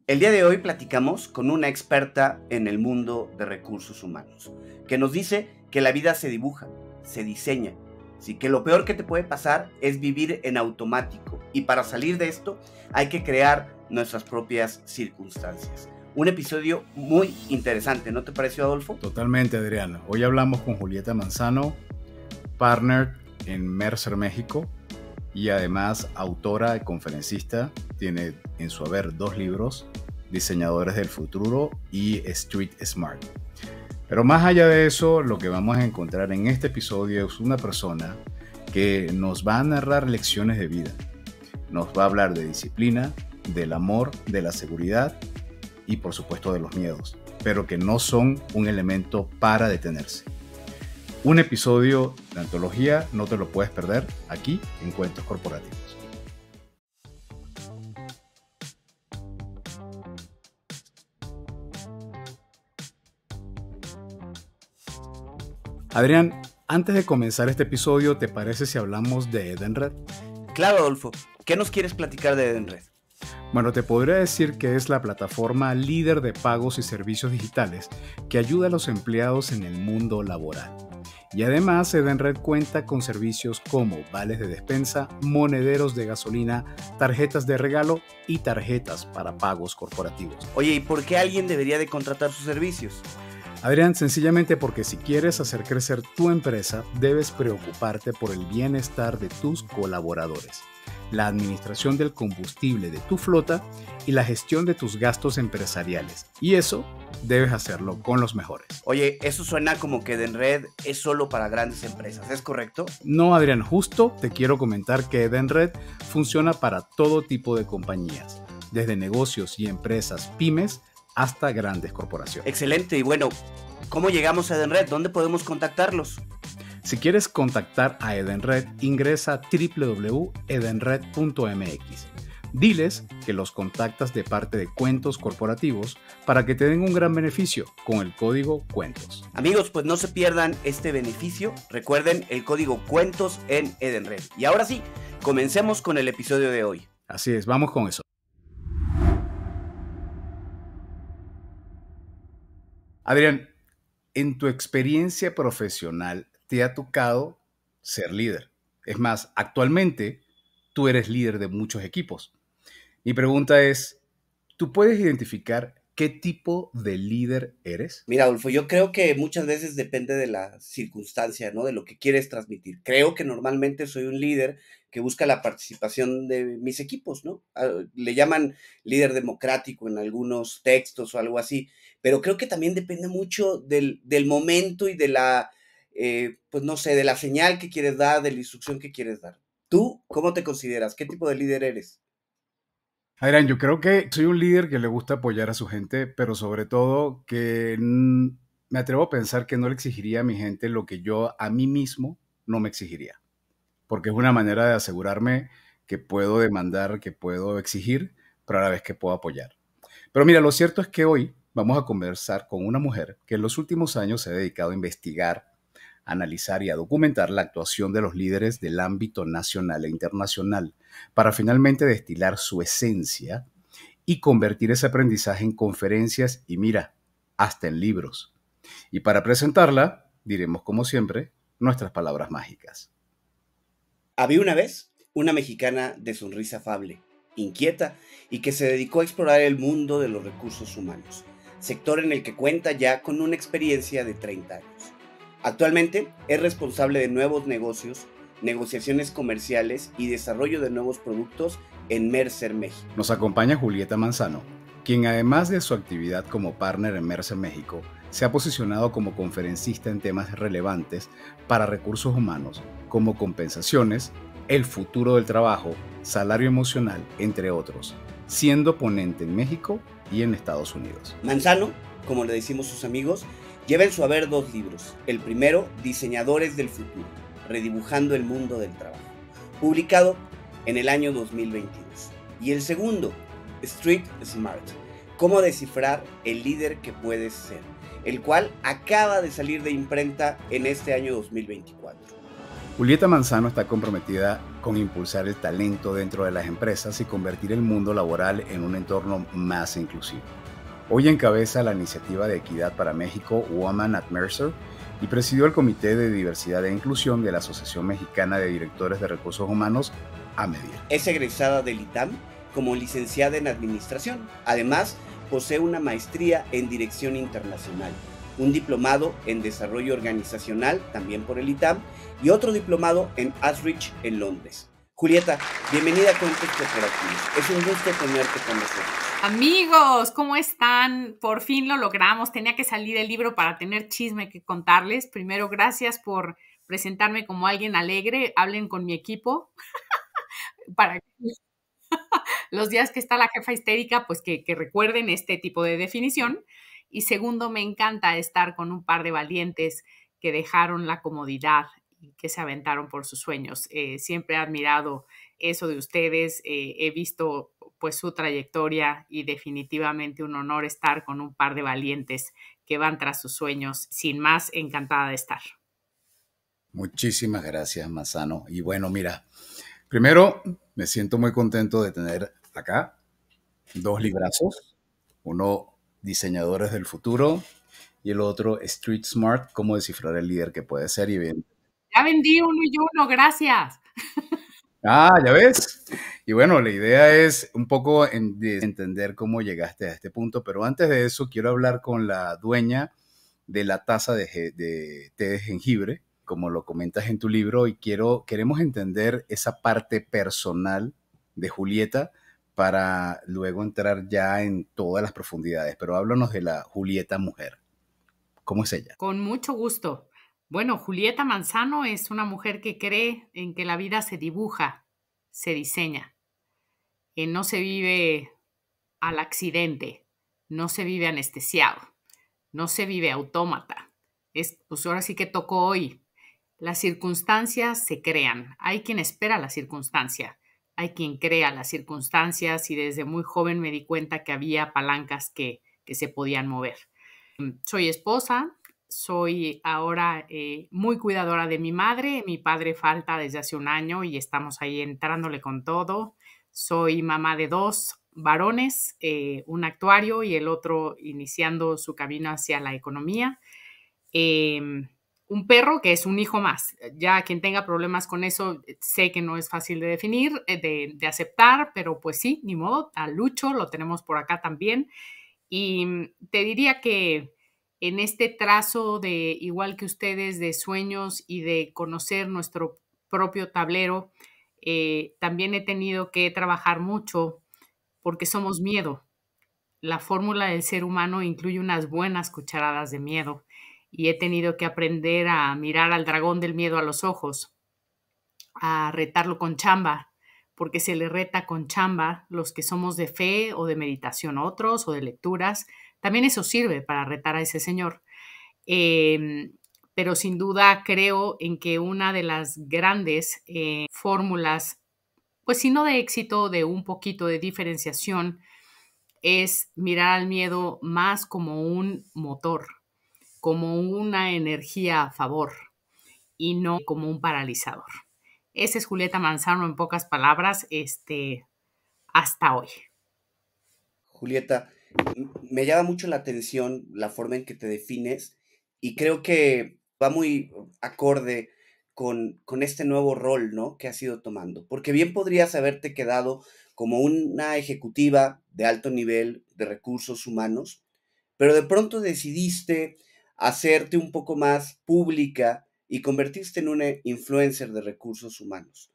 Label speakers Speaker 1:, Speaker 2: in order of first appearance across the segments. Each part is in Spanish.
Speaker 1: El día de hoy platicamos con una experta en el mundo de recursos humanos, que nos dice que la vida se dibuja, se diseña, así que lo peor que te puede pasar es vivir en automático y para salir de esto hay que crear nuestras propias circunstancias. Un episodio muy interesante, ¿no te pareció, Adolfo?
Speaker 2: Totalmente, Adrián. Hoy hablamos con Julieta Manzano, partner en Mercer México y además autora y conferencista. Tiene en su haber 2 libros, Diseñadores del Futuro y Street Smart. Pero más allá de eso, lo que vamos a encontrar en este episodio es una persona que nos va a narrar lecciones de vida. Nos va a hablar de disciplina, del amor, de la seguridad y por supuesto de los miedos, pero que no son un elemento para detenerse. Un episodio de antología, no te lo puedes perder aquí en Cuentos Corporativos. Adrián, antes de comenzar este episodio, ¿te parece si hablamos de Edenred?
Speaker 1: Claro, Adolfo. ¿Qué nos quieres platicar de Edenred?
Speaker 2: Bueno, te podría decir que es la plataforma líder de pagos y servicios digitales que ayuda a los empleados en el mundo laboral. Y además, Edenred cuenta con servicios como vales de despensa, monederos de gasolina, tarjetas de regalo y tarjetas para pagos corporativos.
Speaker 1: Oye, ¿y por qué alguien debería de contratar sus servicios?
Speaker 2: Adrián, sencillamente porque si quieres hacer crecer tu empresa, debes preocuparte por el bienestar de tus colaboradores, la administración del combustible de tu flota y la gestión de tus gastos empresariales. Y eso debes hacerlo con los mejores.
Speaker 1: Oye, eso suena como que Edenred es solo para grandes empresas, ¿es correcto?
Speaker 2: No, Adrián, justo te quiero comentar que Edenred funciona para todo tipo de compañías, desde negocios y empresas pymes hasta grandes corporaciones.
Speaker 1: Excelente, y bueno, ¿cómo llegamos a Edenred? ¿Dónde podemos contactarlos?
Speaker 2: Si quieres contactar a Edenred, ingresa a www.edenred.mx. Diles que los contactas de parte de Cuentos Corporativos para que te den un gran beneficio con el código CUENTOS.
Speaker 1: Amigos, pues no se pierdan este beneficio. Recuerden el código CUENTOS en Edenred. Y ahora sí, comencemos con el episodio de hoy.
Speaker 2: Así es, vamos con eso. Adrián, en tu experiencia profesional, ¿te ha tocado ser líder? Es más, actualmente tú eres líder de muchos equipos. Mi pregunta es, ¿tú puedes identificar qué tipo de líder eres?
Speaker 1: Mira, Adolfo, yo creo que muchas veces depende de la circunstancia, ¿no? De lo que quieres transmitir. Creo que normalmente soy un líder que busca la participación de mis equipos, ¿no? Le llaman líder democrático en algunos textos o algo así, pero creo que también depende mucho del momento y de la, pues no sé, de la señal que quieres dar, de la instrucción que quieres dar. ¿Tú cómo te consideras? ¿Qué tipo de líder eres?
Speaker 2: Adrián, yo creo que soy un líder que le gusta apoyar a su gente, pero sobre todo que me atrevo a pensar que no le exigiría a mi gente lo que yo a mí mismo no me exigiría, porque es una manera de asegurarme que puedo demandar, que puedo exigir, pero a la vez que puedo apoyar. Pero mira, lo cierto es que hoy vamos a conversar con una mujer que en los últimos años se ha dedicado a investigar, a analizar y a documentar la actuación de los líderes del ámbito nacional e internacional para finalmente destilar su esencia y convertir ese aprendizaje en conferencias y mira, hasta en libros. Y para presentarla, diremos como siempre, nuestras palabras mágicas.
Speaker 1: Había una vez una mexicana de sonrisa afable, inquieta y que se dedicó a explorar el mundo de los recursos humanos, sector en el que cuenta ya con una experiencia de 30 años. Actualmente es responsable de nuevos negocios, negociaciones comerciales y desarrollo de nuevos productos en Mercer México.
Speaker 2: Nos acompaña Julieta Manzano, quien además de su actividad como partner en Mercer México, se ha posicionado como conferencista en temas relevantes para recursos humanos, como compensaciones, el futuro del trabajo, salario emocional, entre otros, siendo ponente en México y en Estados Unidos.
Speaker 1: Manzano, como le decimos sus amigos, lleva en su haber 2 libros. El primero, Diseñadores del Futuro, redibujando el mundo del trabajo, publicado en el año 2022. Y el segundo, Street Smart, cómo descifrar el líder que puedes ser, el cual acaba de salir de imprenta en este año 2024.
Speaker 2: Julieta Manzano está comprometida con impulsar el talento dentro de las empresas y convertir el mundo laboral en un entorno más inclusivo. Hoy encabeza la iniciativa de equidad para México Women at Mercer y presidió el Comité de Diversidad e Inclusión de la Asociación Mexicana de Directores de Recursos Humanos, AMEDIR.
Speaker 1: Es egresada del ITAM como licenciada en Administración. Además, posee una maestría en Dirección Internacional, un diplomado en Desarrollo Organizacional, también por el ITAM, y otro diplomado en Ashridge, en Londres. Julieta, bienvenida a Cuentos Corporativos. Es un gusto tenerte con nosotros.
Speaker 3: Amigos, ¿cómo están? Por fin lo logramos. Tenía que salir el libro para tener chisme que contarles. Primero, gracias por presentarme como alguien alegre. Hablen con mi equipo para los días que está la jefa histérica, pues que recuerden este tipo de definición. Y segundo, me encanta estar con un par de valientes que dejaron la comodidad y que se aventaron por sus sueños. Siempre he admirado eso de ustedes. He visto pues su trayectoria y definitivamente un honor estar con un par de valientes que van tras sus sueños. Sin más, encantada de estar.
Speaker 2: Muchísimas gracias, Manzano. Y bueno, mira, primero me siento muy contento de tener acá dos librazos. Uno, Diseñadores del Futuro, y el otro, Street Smart, cómo descifrar el líder que puede ser. Y bien.
Speaker 3: Ya vendí uno y uno, gracias.
Speaker 2: Ya ves. Y bueno, la idea es un poco de entender cómo llegaste a este punto, pero antes de eso quiero hablar con la dueña de la taza de té de jengibre, como lo comentas en tu libro, y queremos entender esa parte personal de Julieta para luego entrar ya en todas las profundidades. Pero háblanos de la Julieta mujer. ¿Cómo es ella?
Speaker 3: Con mucho gusto. Bueno, Julieta Manzano es una mujer que cree en que la vida se dibuja, se diseña. No se vive al accidente, no se vive anestesiado, no se vive autómata. Pues ahora sí que tocó hoy. Las circunstancias se crean. Hay quien espera la circunstancia, hay quien crea las circunstancias y desde muy joven me di cuenta que había palancas que se podían mover. Soy esposa, soy ahora muy cuidadora de mi madre. Mi padre falta desde hace un año y estamos ahí entrándole con todo. Soy mamá de 2 varones, un actuario y el otro iniciando su camino hacia la economía. Un perro que es un hijo más. Ya quien tenga problemas con eso, sé que no es fácil de definir, de aceptar, pero pues sí, ni modo. A Lucho lo tenemos por acá también. Y te diría que en este trazo de, igual que ustedes, de sueños y de conocer nuestro propio tablero, también he tenido que trabajar mucho porque somos miedo. La fórmula del ser humano incluye unas buenas cucharadas de miedo y he tenido que aprender a mirar al dragón del miedo a los ojos, a retarlo con chamba, porque se le reta con chamba los que somos de fe o de meditación, otros o de lecturas. También eso sirve para retar a ese señor. Pero sin duda creo en que una de las grandes fórmulas, pues si no de éxito, de un poquito de diferenciación, es mirar al miedo más como un motor, como una energía a favor y no como un paralizador. Esa es Julieta Manzano en pocas palabras, hasta hoy.
Speaker 1: Julieta, me llama mucho la atención la forma en que te defines y creo que va muy acorde con este nuevo rol, ¿no? Que has ido tomando. Porque bien podrías haberte quedado como una ejecutiva de alto nivel de recursos humanos, pero de pronto decidiste hacerte un poco más pública y convertirte en una influencer de recursos humanos.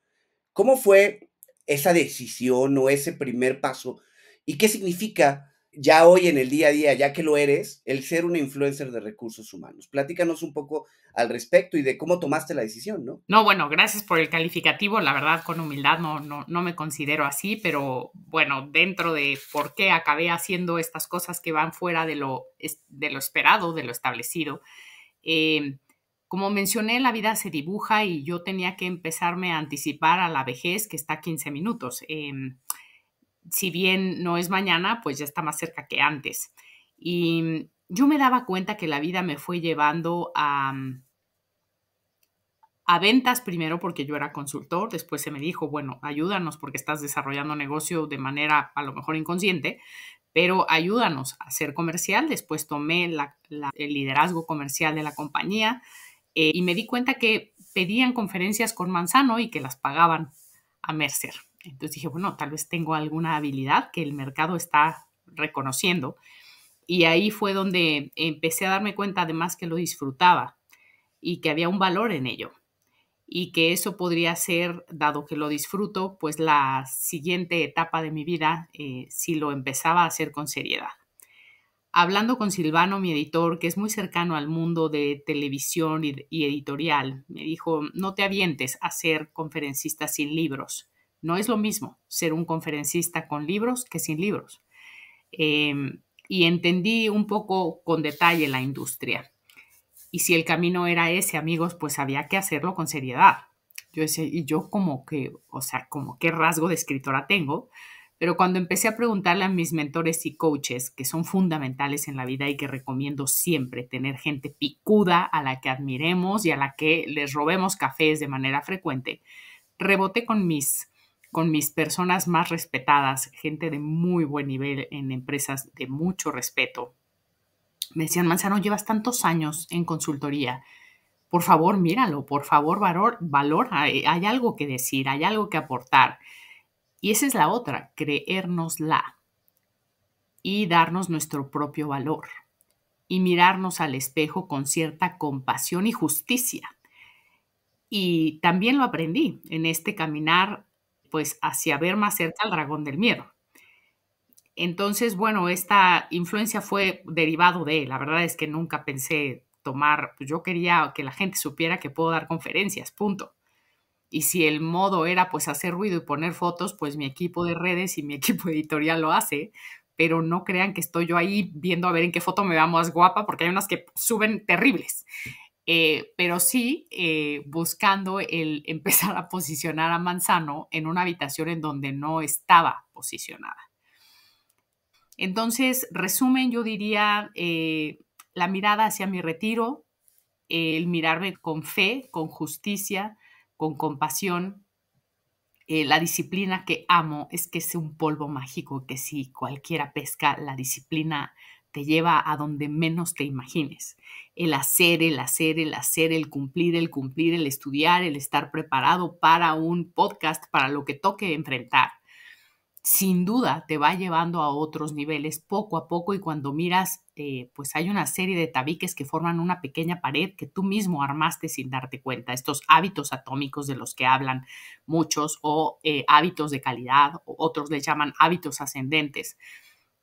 Speaker 1: ¿Cómo fue esa decisión o ese primer paso? ¿Y qué significa ya hoy en el día a día, ya que lo eres, el ser una influencer de recursos humanos? Platícanos un poco al respecto y de cómo tomaste la decisión, ¿no?
Speaker 3: No, bueno, gracias por el calificativo. La verdad, con humildad no me considero así, pero bueno, dentro de por qué acabé haciendo estas cosas que van fuera de lo esperado, de lo establecido. Como mencioné, la vida se dibuja y yo tenía que empezarme a anticipar a la vejez que está a 15 minutos. Si bien no es mañana, pues ya está más cerca que antes. Y yo me daba cuenta que la vida me fue llevando a a ventas primero porque yo era consultor, después se me dijo, bueno, ayúdanos porque estás desarrollando negocio de manera a lo mejor inconsciente, pero ayúdanos a ser comercial. Después tomé el liderazgo comercial de la compañía y me di cuenta que pedían conferencias con Manzano y que las pagaban a Mercer. Entonces dije, bueno, tal vez tengo alguna habilidad que el mercado está reconociendo. Y ahí fue donde empecé a darme cuenta además que lo disfrutaba y que había un valor en ello. Y que eso podría ser, dado que lo disfruto, pues la siguiente etapa de mi vida si lo empezaba a hacer con seriedad. Hablando con Silvano, mi editor, que es muy cercano al mundo de televisión y editorial, me dijo, no te avientes a ser conferencista sin libros. No es lo mismo ser un conferencista con libros que sin libros. Y entendí un poco con detalle la industria. Y si el camino era ese, amigos, pues había que hacerlo con seriedad. Yo decía, y yo como que, o sea, como qué rasgo de escritora tengo. Pero cuando empecé a preguntarle a mis mentores y coaches, que son fundamentales en la vida y que recomiendo siempre tener gente picuda a la que admiremos y a la que les robemos cafés de manera frecuente, reboté con mis personas más respetadas, gente de muy buen nivel en empresas de mucho respeto. Me decían, Manzano, llevas tantos años en consultoría. Por favor, míralo, por favor, valora, hay algo que decir, hay algo que aportar. Y esa es la otra, creérnosla y darnos nuestro propio valor y mirarnos al espejo con cierta compasión y justicia. Y también lo aprendí en este caminar, pues, hacia ver más cerca al dragón del miedo. Entonces, bueno, esta influencia fue derivado de, la verdad es que nunca pensé tomar, pues yo quería que la gente supiera que puedo dar conferencias, punto. Y si el modo era pues hacer ruido y poner fotos, pues mi equipo de redes y mi equipo editorial lo hace, pero no crean que estoy yo ahí viendo a ver en qué foto me veo más guapa, porque hay unas que suben terribles. Pero sí buscando el empezar a posicionar a Manzano en una habitación en donde no estaba posicionada. Entonces, resumen, yo diría la mirada hacia mi retiro, el mirarme con fe, con justicia, con compasión. La disciplina que amo es que es un polvo mágico que si cualquiera pesca, la disciplina te lleva a donde menos te imagines. El hacer, el hacer, el hacer, el cumplir, el estudiar, el estar preparado para un podcast, para lo que toque enfrentar. Sin duda te va llevando a otros niveles poco a poco y cuando miras, pues hay una serie de tabiques que forman una pequeña pared que tú mismo armaste sin darte cuenta. Estos hábitos atómicos de los que hablan muchos o hábitos de calidad, o otros les llaman hábitos ascendentes,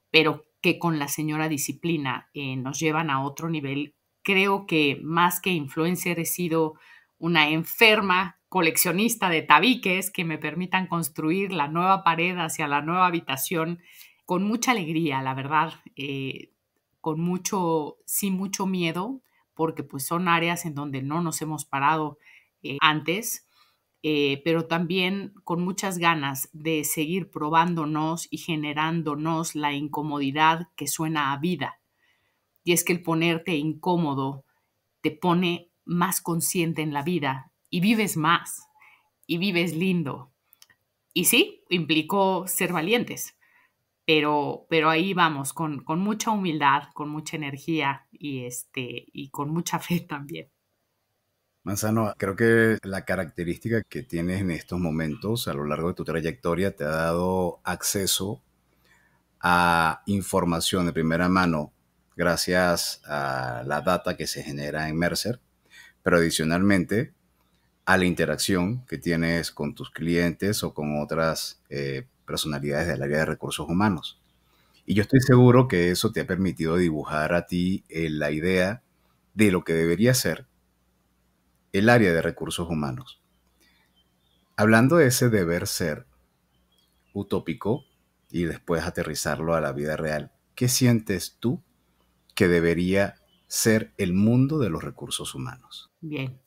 Speaker 3: pero que con la señora disciplina nos llevan a otro nivel. Creo que más que influencer he sido una enferma coleccionista de tabiques que me permitan construir la nueva pared hacia la nueva habitación con mucha alegría, la verdad, con mucho, sin mucho miedo, porque pues son áreas en donde no nos hemos parado antes, pero también con muchas ganas de seguir probándonos y generándonos la incomodidad que suena a vida. Y es que el ponerte incómodo te pone más consciente en la vida y vives más y vives lindo. Y sí, implicó ser valientes, pero ahí vamos, con mucha humildad, con mucha energía y con mucha fe también.
Speaker 2: Manzano, creo que la característica que tienes en estos momentos a lo largo de tu trayectoria te ha dado acceso a información de primera mano gracias a la data que se genera en Mercer, pero adicionalmente a la interacción que tienes con tus clientes o con otras personalidades del área de recursos humanos. Y yo estoy seguro que eso te ha permitido dibujar a ti la idea de lo que debería ser el área de recursos humanos. Hablando de ese deber ser utópico y después aterrizarlo a la vida real, ¿qué sientes tú que debería ser el mundo de los recursos humanos?
Speaker 3: Bien.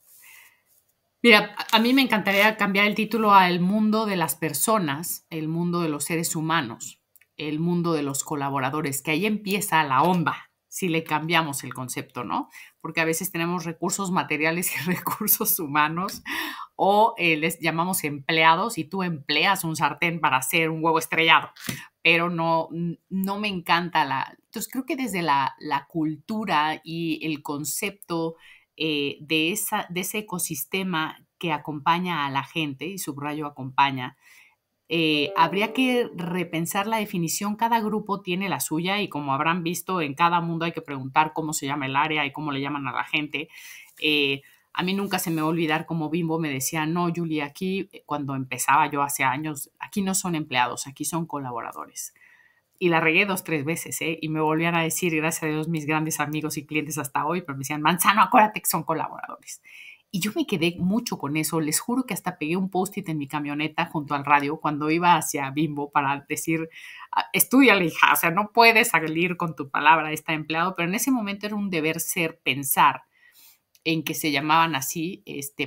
Speaker 3: Mira, a mí me encantaría cambiar el título a el mundo de las personas, el mundo de los seres humanos, el mundo de los colaboradores, que ahí empieza la onda, si le cambiamos el concepto, ¿no? Porque a veces tenemos recursos materiales y recursos humanos, o les llamamos empleados, y tú empleas un sartén para hacer un huevo estrellado, pero no me encanta Entonces creo que desde la cultura y el concepto de ese ecosistema que acompaña a la gente, y subrayo acompaña, habría que repensar la definición. Cada grupo tiene la suya y, como habrán visto, en cada mundo hay que preguntar cómo se llama el área y cómo le llaman a la gente. A mí nunca se me va a olvidar cómo Bimbo me decía, no, Julie, aquí, cuando empezaba yo hace años, aquí no son empleados, aquí son colaboradores. Y la regué 2, 3 veces, y me volvían a decir, gracias a Dios, mis grandes amigos y clientes hasta hoy, pero me decían, Manzano, acuérdate que son colaboradores. Y yo me quedé mucho con eso. Les juro que hasta pegué un post-it en mi camioneta junto al radio cuando iba hacia Bimbo para decir, estúdiale, hija, o sea, no puedes salir con tu palabra, está empleado, pero en ese momento era un deber ser pensar en que se llamaban así,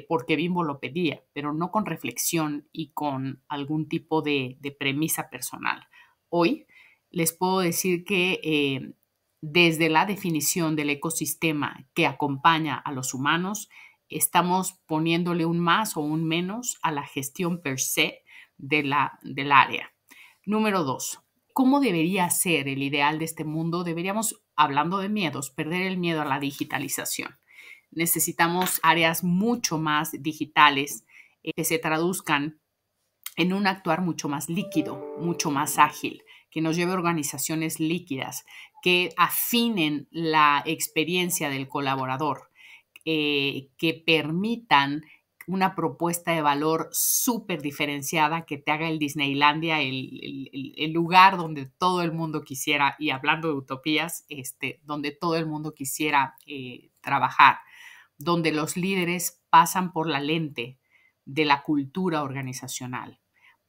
Speaker 3: porque Bimbo lo pedía, pero no con reflexión y con algún tipo de premisa personal. Hoy les puedo decir que desde la definición del ecosistema que acompaña a los humanos, estamos poniéndole un más o un menos a la gestión per se del área. Número 2, ¿cómo debería ser el ideal de este mundo? Deberíamos, hablando de miedos, perder el miedo a la digitalización. Necesitamos áreas mucho más digitales que se traduzcan en un actuar mucho más líquido, mucho más ágil, que nos lleve a organizaciones líquidas, que afinen la experiencia del colaborador, que permitan una propuesta de valor súper diferenciada, que te haga el Disneylandia, el lugar donde todo el mundo quisiera, y hablando de utopías, donde todo el mundo quisiera trabajar, donde los líderes pasan por la lente de la cultura organizacional,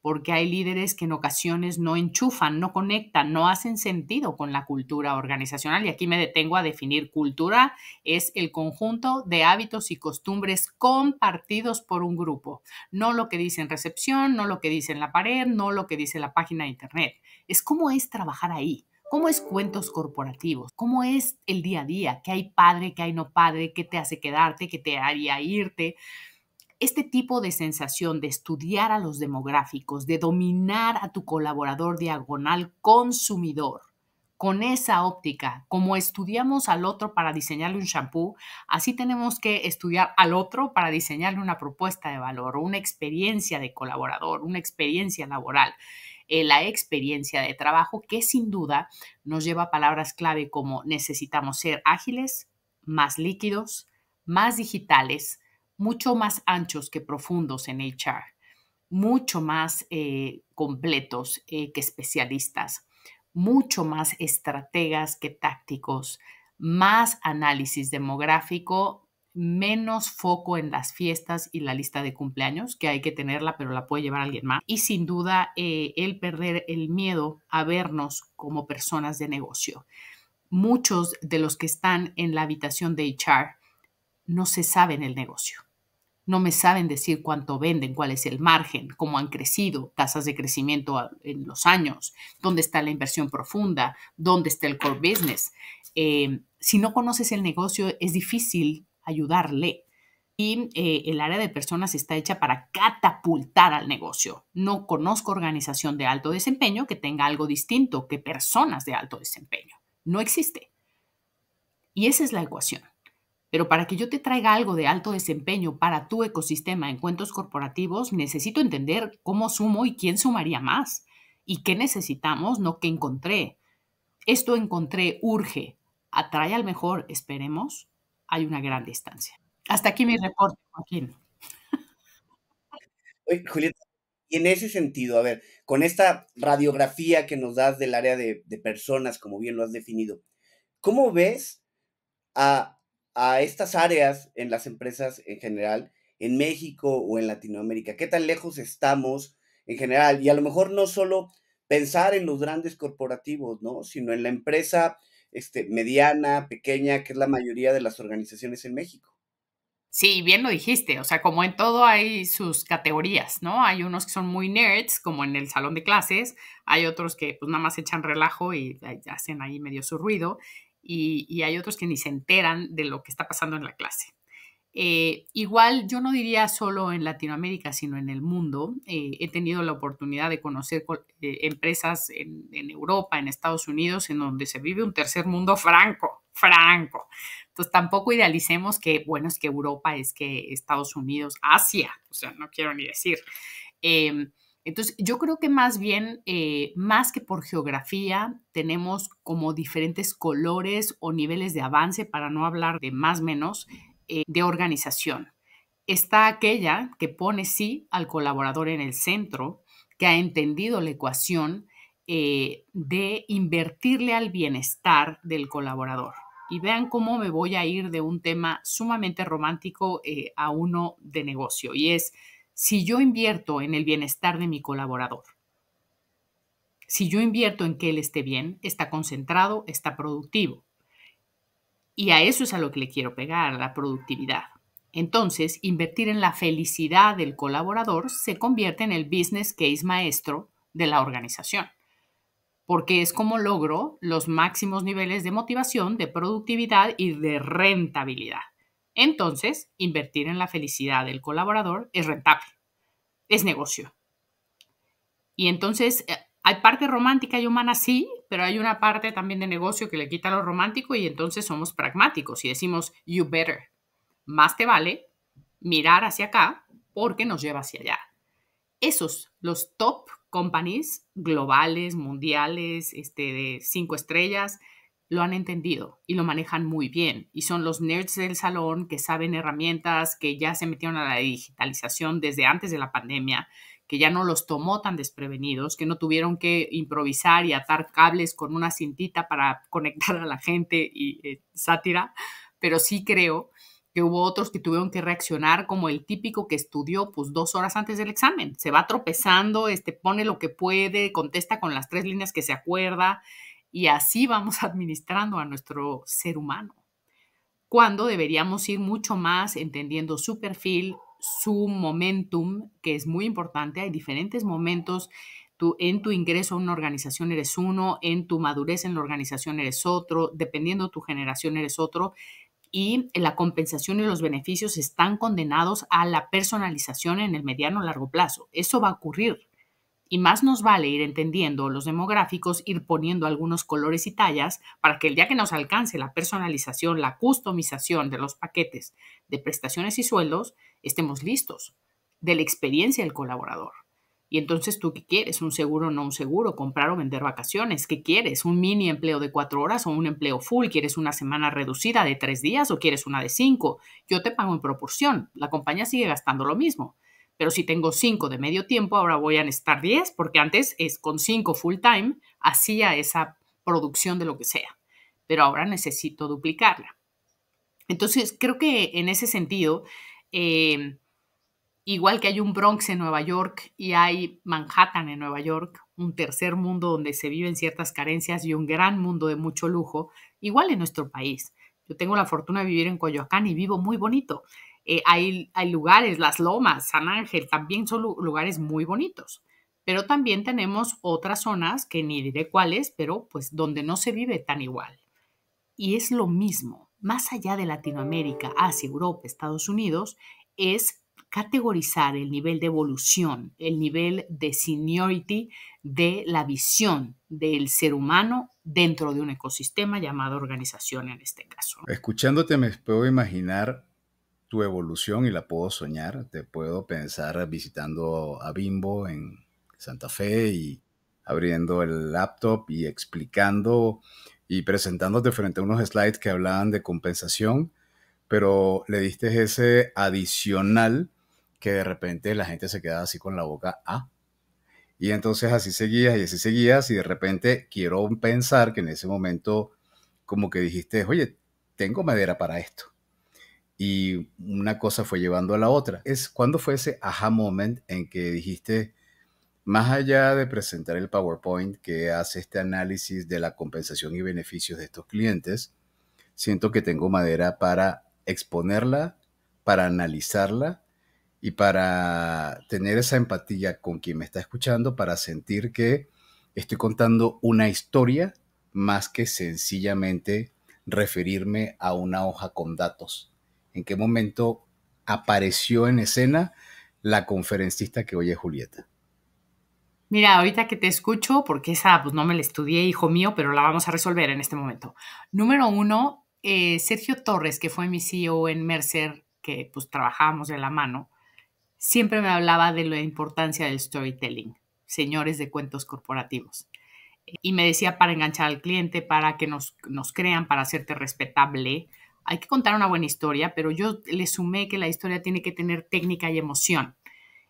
Speaker 3: porque hay líderes que en ocasiones no enchufan, no conectan, no hacen sentido con la cultura organizacional. Y aquí me detengo a definir cultura: es el conjunto de hábitos y costumbres compartidos por un grupo. No lo que dice en recepción, no lo que dice en la pared, no lo que dice la página de internet. Es cómo es trabajar ahí. ¿Cómo es cuentos corporativos? ¿Cómo es el día a día? ¿Qué hay padre, qué hay no padre? ¿Qué te hace quedarte? ¿Qué te haría irte? Este tipo de sensación de estudiar a los demográficos, de dominar a tu colaborador diagonal consumidor, con esa óptica, como estudiamos al otro para diseñarle un shampoo, así tenemos que estudiar al otro para diseñarle una propuesta de valor, una experiencia de colaborador, una experiencia laboral, la experiencia de trabajo, que sin duda nos lleva a palabras clave como necesitamos ser ágiles, más líquidos, más digitales, mucho más anchos que profundos en HR, mucho más completos que especialistas, mucho más estrategas que tácticos, más análisis demográfico, menos foco en las fiestas y la lista de cumpleaños, que hay que tenerla, pero la puede llevar alguien más. Y sin duda, el perder el miedo a vernos como personas de negocio. Muchos de los que están en la habitación de HR no se saben el negocio. No me saben decir cuánto venden, cuál es el margen, cómo han crecido, tasas de crecimiento en los años, dónde está la inversión profunda, dónde está el core business. Si no conoces el negocio, es difícil ayudarle. Y el área de personas está hecha para catapultar al negocio. No conozco organización de alto desempeño que tenga algo distinto que personas de alto desempeño. No existe. Y esa es la ecuación. Pero para que yo te traiga algo de alto desempeño para tu ecosistema en cuentos corporativos, necesito entender cómo sumo y quién sumaría más. Y qué necesitamos, no qué encontré. Esto encontré, urge. Atrae al mejor, esperemos. Hay una gran distancia. Hasta aquí mi reporte, Joaquín.
Speaker 1: Oye, Julieta, y en ese sentido, a ver, con esta radiografía que nos das del área de personas, como bien lo has definido, ¿cómo ves a estas áreas en las empresas en general, en México o en Latinoamérica? ¿Qué tan lejos estamos en general? Y a lo mejor no solo pensar en los grandes corporativos, ¿no? Sino en la empresa mediana, pequeña, que es la mayoría de las organizaciones en México.
Speaker 3: Sí, bien lo dijiste, o sea, como en todo hay sus categorías, ¿no? Hay unos que son muy nerds, como en el salón de clases, hay otros que pues nada más echan relajo y hacen ahí medio su ruido, y hay otros que ni se enteran de lo que está pasando en la clase. Igual yo no diría solo en Latinoamérica, sino en el mundo. He tenido la oportunidad de conocer empresas en Europa, en Estados Unidos, en donde se vive un tercer mundo franco. Entonces tampoco idealicemos que, bueno, es que Europa, es que Estados Unidos, Asia, o sea, no quiero ni decir. Entonces, yo creo que más bien, más que por geografía, tenemos como diferentes colores o niveles de avance, para no hablar de más menos, de organización. Está aquella que pone sí al colaborador en el centro, que ha entendido la ecuación de invertirle al bienestar del colaborador. Y vean cómo me voy a ir de un tema sumamente romántico a uno de negocio. Y es, si yo invierto en el bienestar de mi colaborador, si yo invierto en que él esté bien, está concentrado, está productivo. Y a eso es a lo que le quiero pegar, a la productividad. Entonces, invertir en la felicidad del colaborador se convierte en el business case maestro de la organización, porque es como logro los máximos niveles de motivación, de productividad y de rentabilidad. Entonces, invertir en la felicidad del colaborador es rentable, es negocio. Y entonces, hay parte romántica y humana, sí, pero hay una parte también de negocio que le quita lo romántico y entonces somos pragmáticos y decimos, you better. Más te vale mirar hacia acá porque nos lleva hacia allá. Esos, los top companies globales, mundiales, de 5 estrellas, lo han entendido y lo manejan muy bien. Y son los nerds del salón que saben herramientas, que ya se metieron a la digitalización desde antes de la pandemia, que ya no los tomó tan desprevenidos, que no tuvieron que improvisar y atar cables con una cintita para conectar a la gente y sátira, pero sí creo que hubo otros que tuvieron que reaccionar como el típico que estudió pues 2 horas antes del examen. Se va tropezando, pone lo que puede, contesta con las 3 líneas que se acuerda y así vamos administrando a nuestro ser humano. Cuando deberíamos ir mucho más entendiendo su perfil, su momentum, que es muy importante. Hay diferentes momentos. En tu ingreso a una organización eres uno, en tu madurez en la organización eres otro, dependiendo de tu generación eres otro. Y la compensación y los beneficios están condenados a la personalización en el mediano o largo plazo. Eso va a ocurrir. Y más nos vale ir entendiendo los demográficos, ir poniendo algunos colores y tallas para que el día que nos alcance la personalización, la customización de los paquetes de prestaciones y sueldos, estemos listos de la experiencia del colaborador. Y entonces, ¿tú qué quieres? ¿Un seguro o no un seguro? ¿Comprar o vender vacaciones? ¿Qué quieres? ¿Un mini empleo de 4 horas o un empleo full? ¿Quieres una semana reducida de 3 días o quieres una de 5? Yo te pago en proporción. La compañía sigue gastando lo mismo. Pero si tengo 5 de medio tiempo, ahora voy a necesitar 10, porque antes es con 5 full time, hacía esa producción de lo que sea. Pero ahora necesito duplicarla. Entonces, creo que en ese sentido, igual que hay un Bronx en Nueva York y hay Manhattan en Nueva York, un tercer mundo donde se viven ciertas carencias y un gran mundo de mucho lujo, igual en nuestro país. Yo tengo la fortuna de vivir en Coyoacán y vivo muy bonito. Hay lugares, Las Lomas, San Ángel, también son lugares muy bonitos. Pero también tenemos otras zonas, que ni diré cuáles, pero pues donde no se vive tan igual. Y es lo mismo, más allá de Latinoamérica, Asia, Europa, Estados Unidos, es categorizar el nivel de evolución, el nivel de seniority de la visión del ser humano dentro de un ecosistema llamado organización en este caso.
Speaker 2: Escuchándote me puedo imaginar tu evolución y la puedo soñar. Te puedo pensar visitando a Bimbo en Santa Fe y abriendo el laptop y explicando y presentándote frente a unos slides que hablaban de compensación, pero le diste ese adicional que de repente la gente se quedaba así con la boca, y entonces así seguías y de repente quiero pensar que en ese momento como que dijiste, oye, tengo madera para esto. Y una cosa fue llevando a la otra. ¿Cuándo fue ese aha moment en que dijiste, más allá de presentar el PowerPoint que hace este análisis de la compensación y beneficios de estos clientes, siento que tengo madera para exponerla, para analizarla y para tener esa empatía con quien me está escuchando, para sentir que estoy contando una historia más que sencillamente referirme a una hoja con datos? ¿En qué momento apareció en escena la conferencista que hoy es Julieta?
Speaker 3: Mira, ahorita que te escucho, porque esa pues no me la estudié, hijo mío, pero la vamos a resolver en este momento. Número uno, Sergio Torres, que fue mi CEO en Mercer, que pues trabajábamos de la mano, siempre me hablaba de la importancia del storytelling, señores de cuentos corporativos. Y me decía para enganchar al cliente, para que nos crean, para hacerte respetable. Hay que contar una buena historia, pero yo le sumé que la historia tiene que tener técnica y emoción.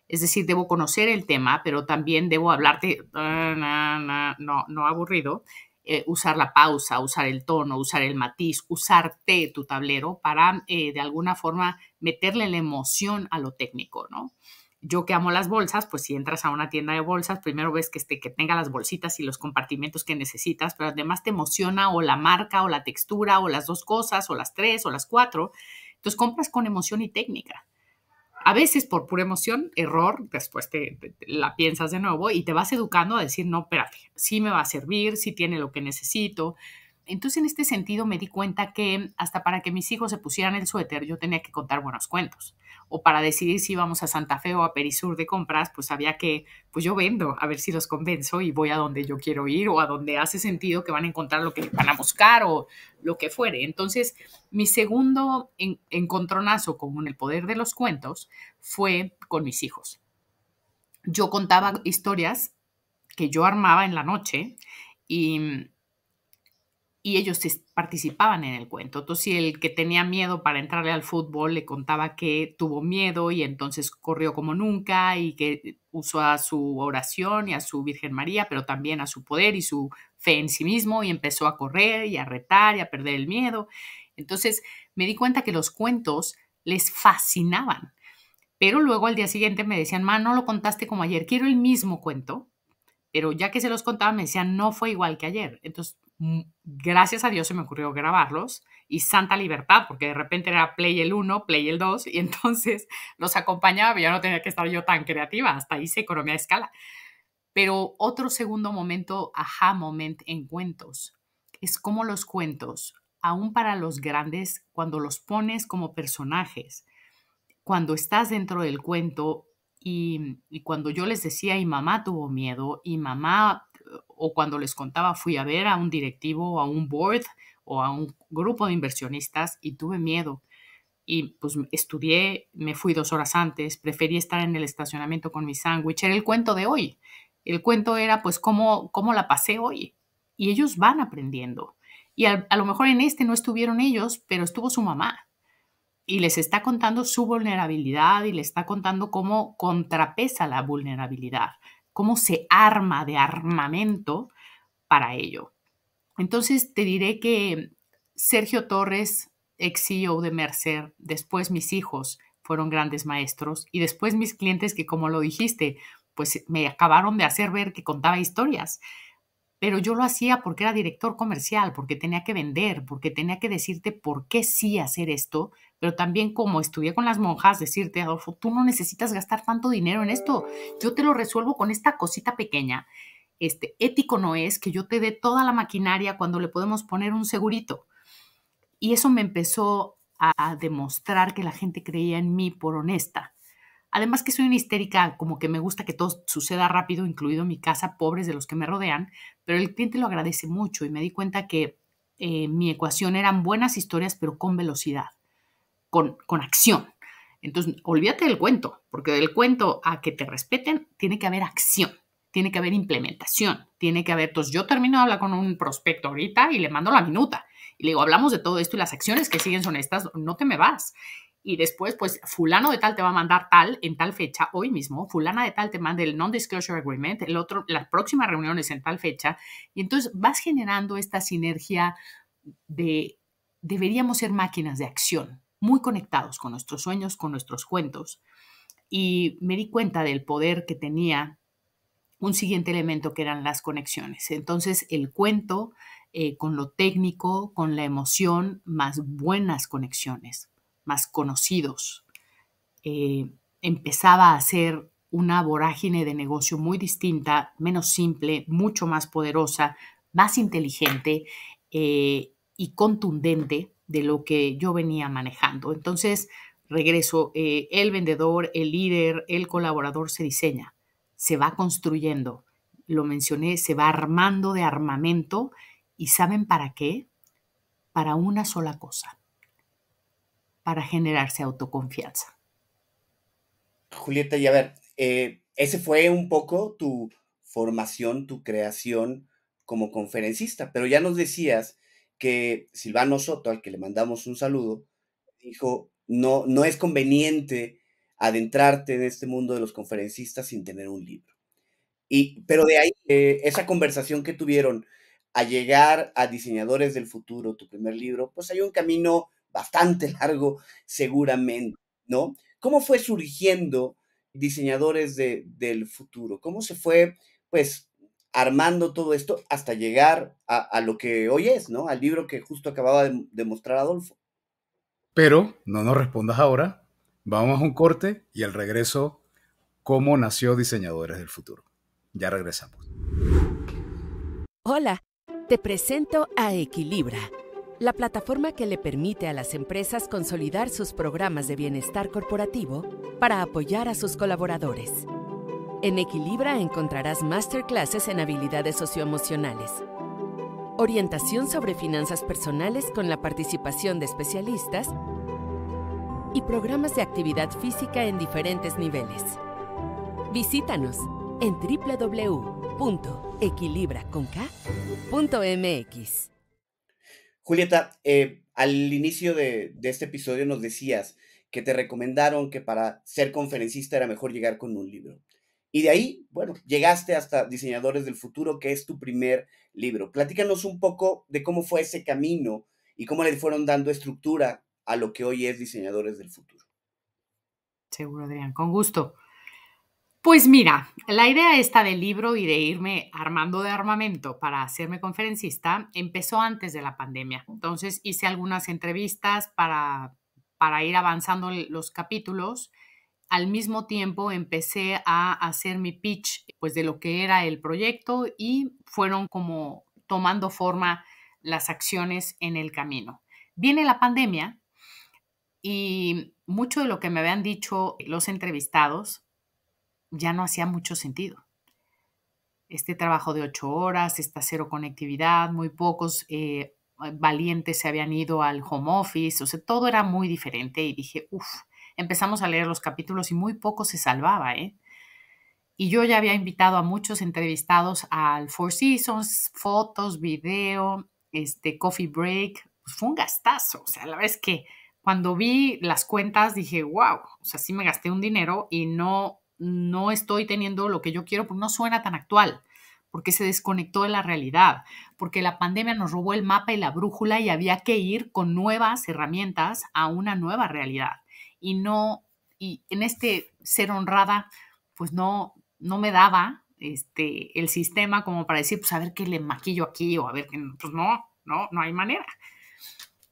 Speaker 3: Es decir, debo conocer el tema, pero también debo hablarte, no aburrido, usar la pausa, usar el tono, usar el matiz, usarte tu tablero para de alguna forma meterle la emoción a lo técnico, ¿no? Yo que amo las bolsas, pues si entras a una tienda de bolsas, primero ves que tenga las bolsitas y los compartimentos que necesitas, pero además te emociona o la marca o la textura o las dos cosas o las tres o las cuatro. Entonces compras con emoción y técnica. A veces por pura emoción, error, después te la piensas de nuevo y te vas educando a decir, no, espérate, sí me va a servir, sí tiene lo que necesito. Entonces, en este sentido, me di cuenta que hasta para que mis hijos se pusieran el suéter, yo tenía que contar buenos cuentos. O para decidir si íbamos a Santa Fe o a Perisur de compras, pues había que, pues yo vendo, a ver si los convenzo y voy a donde yo quiero ir o a donde hace sentido que van a encontrar lo que van a buscar o lo que fuere. Entonces, mi segundo encontronazo con el poder de los cuentos fue con mis hijos. Yo contaba historias que yo armaba en la noche y ellos participaban en el cuento. Entonces, si el que tenía miedo para entrarle al fútbol le contaba que tuvo miedo y entonces corrió como nunca y que usó a su oración y a su Virgen María, pero también a su poder y su fe en sí mismo y empezó a correr y a retar y a perder el miedo. Entonces, me di cuenta que los cuentos les fascinaban. Pero luego al día siguiente me decían, ma, no lo contaste como ayer, quiero el mismo cuento. Pero ya que se los contaba, me decían, no fue igual que ayer. Entonces, gracias a Dios se me ocurrió grabarlos y santa libertad, porque de repente era play el 1, play el 2, y entonces los acompañaba, pero ya no tenía que estar yo tan creativa, hasta hice economía de escala. Pero otro segundo momento, aha moment en cuentos, es como los cuentos, aún para los grandes, cuando los pones como personajes, cuando estás dentro del cuento y cuando yo les decía y mamá tuvo miedo y mamá, o cuando les contaba fui a ver a un directivo o a un board o a un grupo de inversionistas y tuve miedo y pues estudié, me fui 2 horas antes, preferí estar en el estacionamiento con mi sándwich, era el cuento de hoy. El cuento era pues cómo la pasé hoy y ellos van aprendiendo. Y a lo mejor en este no estuvieron ellos, pero estuvo su mamá y les está contando su vulnerabilidad y les está contando cómo contrapesa la vulnerabilidad, cómo se arma de armamento para ello. Entonces te diré que Sergio Torres, ex CEO de Mercer, después mis hijos fueron grandes maestros y después mis clientes que, como lo dijiste, pues me acabaron de hacer ver que contaba historias. Pero yo lo hacía porque era director comercial, porque tenía que vender, porque tenía que decirte por qué sí hacer esto, pero también como estudié con las monjas, decirte, Adolfo, tú no necesitas gastar tanto dinero en esto, yo te lo resuelvo con esta cosita pequeña. Ético no es que yo te dé toda la maquinaria cuando le podemos poner un segurito. Y eso me empezó a demostrar que la gente creía en mí por honesta. Además que soy una histérica, como que me gusta que todo suceda rápido, incluido mi casa, pobres de los que me rodean, pero el cliente lo agradece mucho y me di cuenta que mi ecuación eran buenas historias, pero con velocidad, con acción. Entonces, olvídate del cuento, porque del cuento a que te respeten tiene que haber acción, tiene que haber implementación, tiene que haber, entonces yo termino de hablar con un prospecto ahorita y le mando la minuta y le digo, hablamos de todo esto y las acciones que siguen son estas, no te me vas. Y después, pues, fulano de tal te va a mandar tal en tal fecha, hoy mismo, fulana de tal te manda el non-disclosure agreement, el otro, la próxima reunión es en tal fecha, y entonces vas generando esta sinergia de, deberíamos ser máquinas de acción, muy conectados con nuestros sueños, con nuestros cuentos, y me di cuenta del poder que tenía un siguiente elemento que eran las conexiones. Entonces, el cuento con lo técnico, con la emoción, más buenas conexiones, más conocidos. Empezaba a ser una vorágine de negocio muy distinta, menos simple, mucho más poderosa, más inteligente y contundente de lo que yo venía manejando. Entonces, regreso, el vendedor, el líder, el colaborador se diseña, se va construyendo. Lo mencioné, se va armando de armamento. ¿Y saben para qué? Para una sola cosa, para generarse autoconfianza.
Speaker 1: Julieta, y a ver, ese fue un poco tu formación, tu creación como conferencista, pero ya nos decías que Silvano Soto, al que le mandamos un saludo, dijo, no, no es conveniente adentrarte en este mundo de los conferencistas sin tener un libro. Pero de ahí, esa conversación que tuvieron a llegar a Diseñadores del Futuro, tu primer libro, pues hay un camino bastante largo seguramente, ¿no? ¿Cómo fue surgiendo Diseñadores del Futuro? ¿Cómo se fue, pues, armando todo esto hasta llegar a lo que hoy es, ¿no? Al libro que justo acababa de mostrar Adolfo.
Speaker 2: Pero no nos respondas ahora. Vamos a un corte y al regreso, ¿cómo nació Diseñadores del Futuro? Ya regresamos.
Speaker 4: Hola, te presento a Equilibra, la plataforma que le permite a las empresas consolidar sus programas de bienestar corporativo para apoyar a sus colaboradores. En Equilibra encontrarás masterclasses en habilidades socioemocionales, orientación sobre finanzas personales con la participación de especialistas y programas de actividad física en diferentes niveles. Visítanos en www.equilibra.mx.
Speaker 1: Julieta, al inicio de este episodio nos decías que te recomendaron que para ser conferencista era mejor llegar con un libro. Y de ahí, bueno, llegaste hasta Diseñadores del Futuro, que es tu primer libro. Platícanos un poco de cómo fue ese camino y cómo le fueron dando estructura a lo que hoy es Diseñadores del Futuro.
Speaker 3: Seguro, Adrián, con gusto. Pues mira, la idea esta del libro y de irme armando de armamento para hacerme conferencista empezó antes de la pandemia. Entonces hice algunas entrevistas para ir avanzando los capítulos. Al mismo tiempo empecé a hacer mi pitch pues de lo que era el proyecto y fueron como tomando forma las acciones en el camino. Viene la pandemia y mucho de lo que me habían dicho los entrevistados ya no hacía mucho sentido. Este trabajo de 8 horas, esta cero conectividad, muy pocos valientes se habían ido al home office, o sea, todo era muy diferente y dije, empezamos a leer los capítulos y muy poco se salvaba, ¿eh? Y yo ya había invitado a muchos entrevistados al Four Seasons, fotos, video, coffee break, pues fue un gastazo, o sea, la verdad es que cuando vi las cuentas dije, wow, o sea, sí me gasté un dinero y no estoy teniendo lo que yo quiero, porque no suena tan actual, porque se desconectó de la realidad, porque la pandemia nos robó el mapa y la brújula y había que ir con nuevas herramientas a una nueva realidad. Y en ser honrada, pues no me daba el sistema como para decir, pues a ver qué le maquillo aquí o a ver qué, pues no hay manera.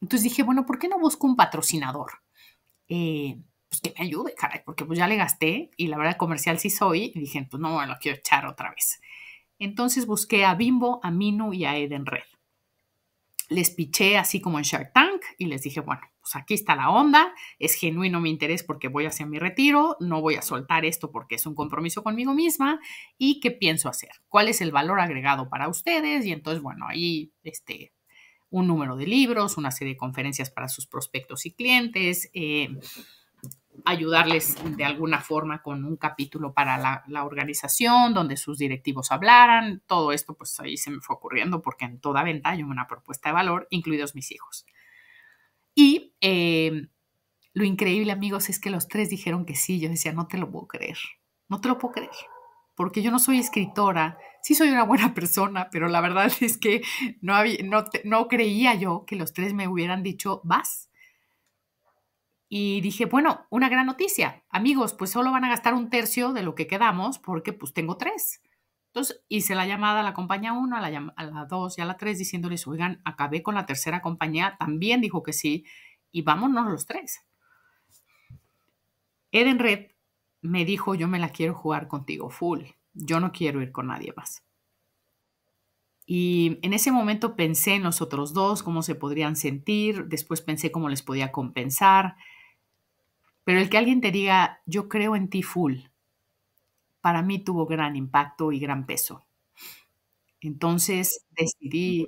Speaker 3: Entonces dije, bueno, ¿por qué no busco un patrocinador? Pues que me ayude, caray, porque pues ya le gasté y la verdad comercial sí soy y dije, pues no me lo quiero echar otra vez. Entonces busqué a Bimbo, a Minu y a Edenred. Les piché así como en Shark Tank y les dije, bueno, pues aquí está la onda, es genuino mi interés porque voy hacia mi retiro, no voy a soltar esto porque es un compromiso conmigo misma y qué pienso hacer, cuál es el valor agregado para ustedes y entonces, bueno, ahí un número de libros, una serie de conferencias para sus prospectos y clientes, ayudarles de alguna forma con un capítulo para la organización donde sus directivos hablaran. Todo esto pues ahí se me fue ocurriendo porque en toda venta hay una propuesta de valor, incluidos mis hijos. Y lo increíble, amigos, es que los 3 dijeron que sí. Yo decía, no te lo puedo creer, no te lo puedo creer, porque yo no soy escritora, sí soy una buena persona, pero la verdad es que no creía yo que los 3 me hubieran dicho, vas. Y dije, bueno, una gran noticia, amigos, pues solo van a gastar 1/3 de lo que quedamos porque pues tengo 3. Entonces hice la llamada a la compañía 1, a la 2 y a la 3 diciéndoles, oigan, acabé con la tercera compañía, también dijo que sí y vámonos los 3. Edenred me dijo, yo me la quiero jugar contigo full, yo no quiero ir con nadie más. Y en ese momento pensé en los otros dos, cómo se podrían sentir, después pensé cómo les podía compensar, pero el que alguien te diga, yo creo en ti full, para mí tuvo gran impacto y gran peso. Entonces decidí.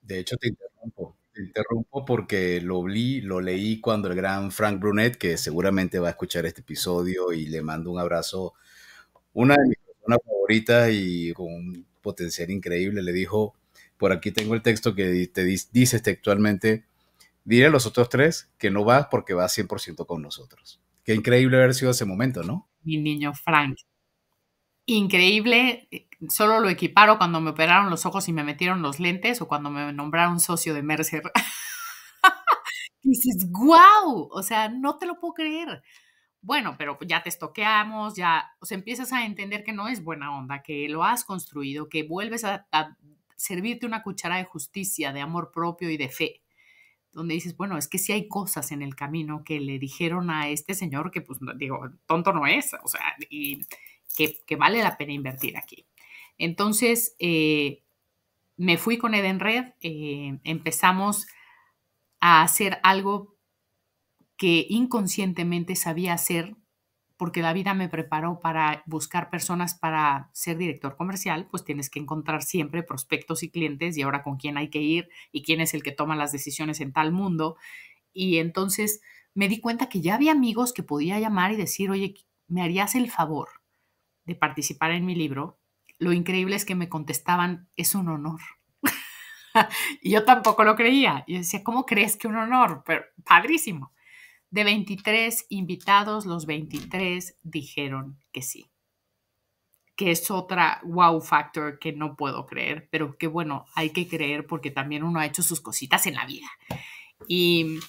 Speaker 2: De hecho, te interrumpo porque lo leí cuando el gran Frank Brunet, que seguramente va a escuchar este episodio y le mando un abrazo, una de mis personas favoritas y con un potencial increíble, le dijo, por aquí tengo el texto que dices textualmente, dile a los otros tres que no vas porque vas 100% con nosotros. Qué increíble haber sido ese momento, ¿no?
Speaker 3: Mi niño Frank. Increíble, solo lo equiparo cuando me operaron los ojos y me metieron los lentes o cuando me nombraron socio de Mercer. Y dices, ¡guau! O sea, no te lo puedo creer. Bueno, pero ya te estoqueamos, ya, o sea, empiezas a entender que no es buena onda, que lo has construido, que vuelves a servirte una cuchara de justicia, de amor propio y de fe, donde dices, bueno, es que sí hay cosas en el camino que le dijeron a este señor que, pues, digo, tonto no es, o sea, y que vale la pena invertir aquí. Entonces, me fui con Edenred, empezamos a hacer algo que inconscientemente sabía hacer porque la vida me preparó para buscar personas para ser director comercial, pues tienes que encontrar siempre prospectos y clientes y ahora con quién hay que ir y quién es el que toma las decisiones en tal mundo. Y entonces me di cuenta que ya había amigos que podía llamar y decir, oye, ¿me harías el favor de participar en mi libro? Lo increíble es que me contestaban, es un honor. Y yo tampoco lo creía. Y decía, ¿cómo crees que un honor? Pero padrísimo. De 23 invitados, los 23 dijeron que sí, que es otra wow factor que no puedo creer, pero que bueno, hay que creer porque también uno ha hecho sus cositas en la vida. Y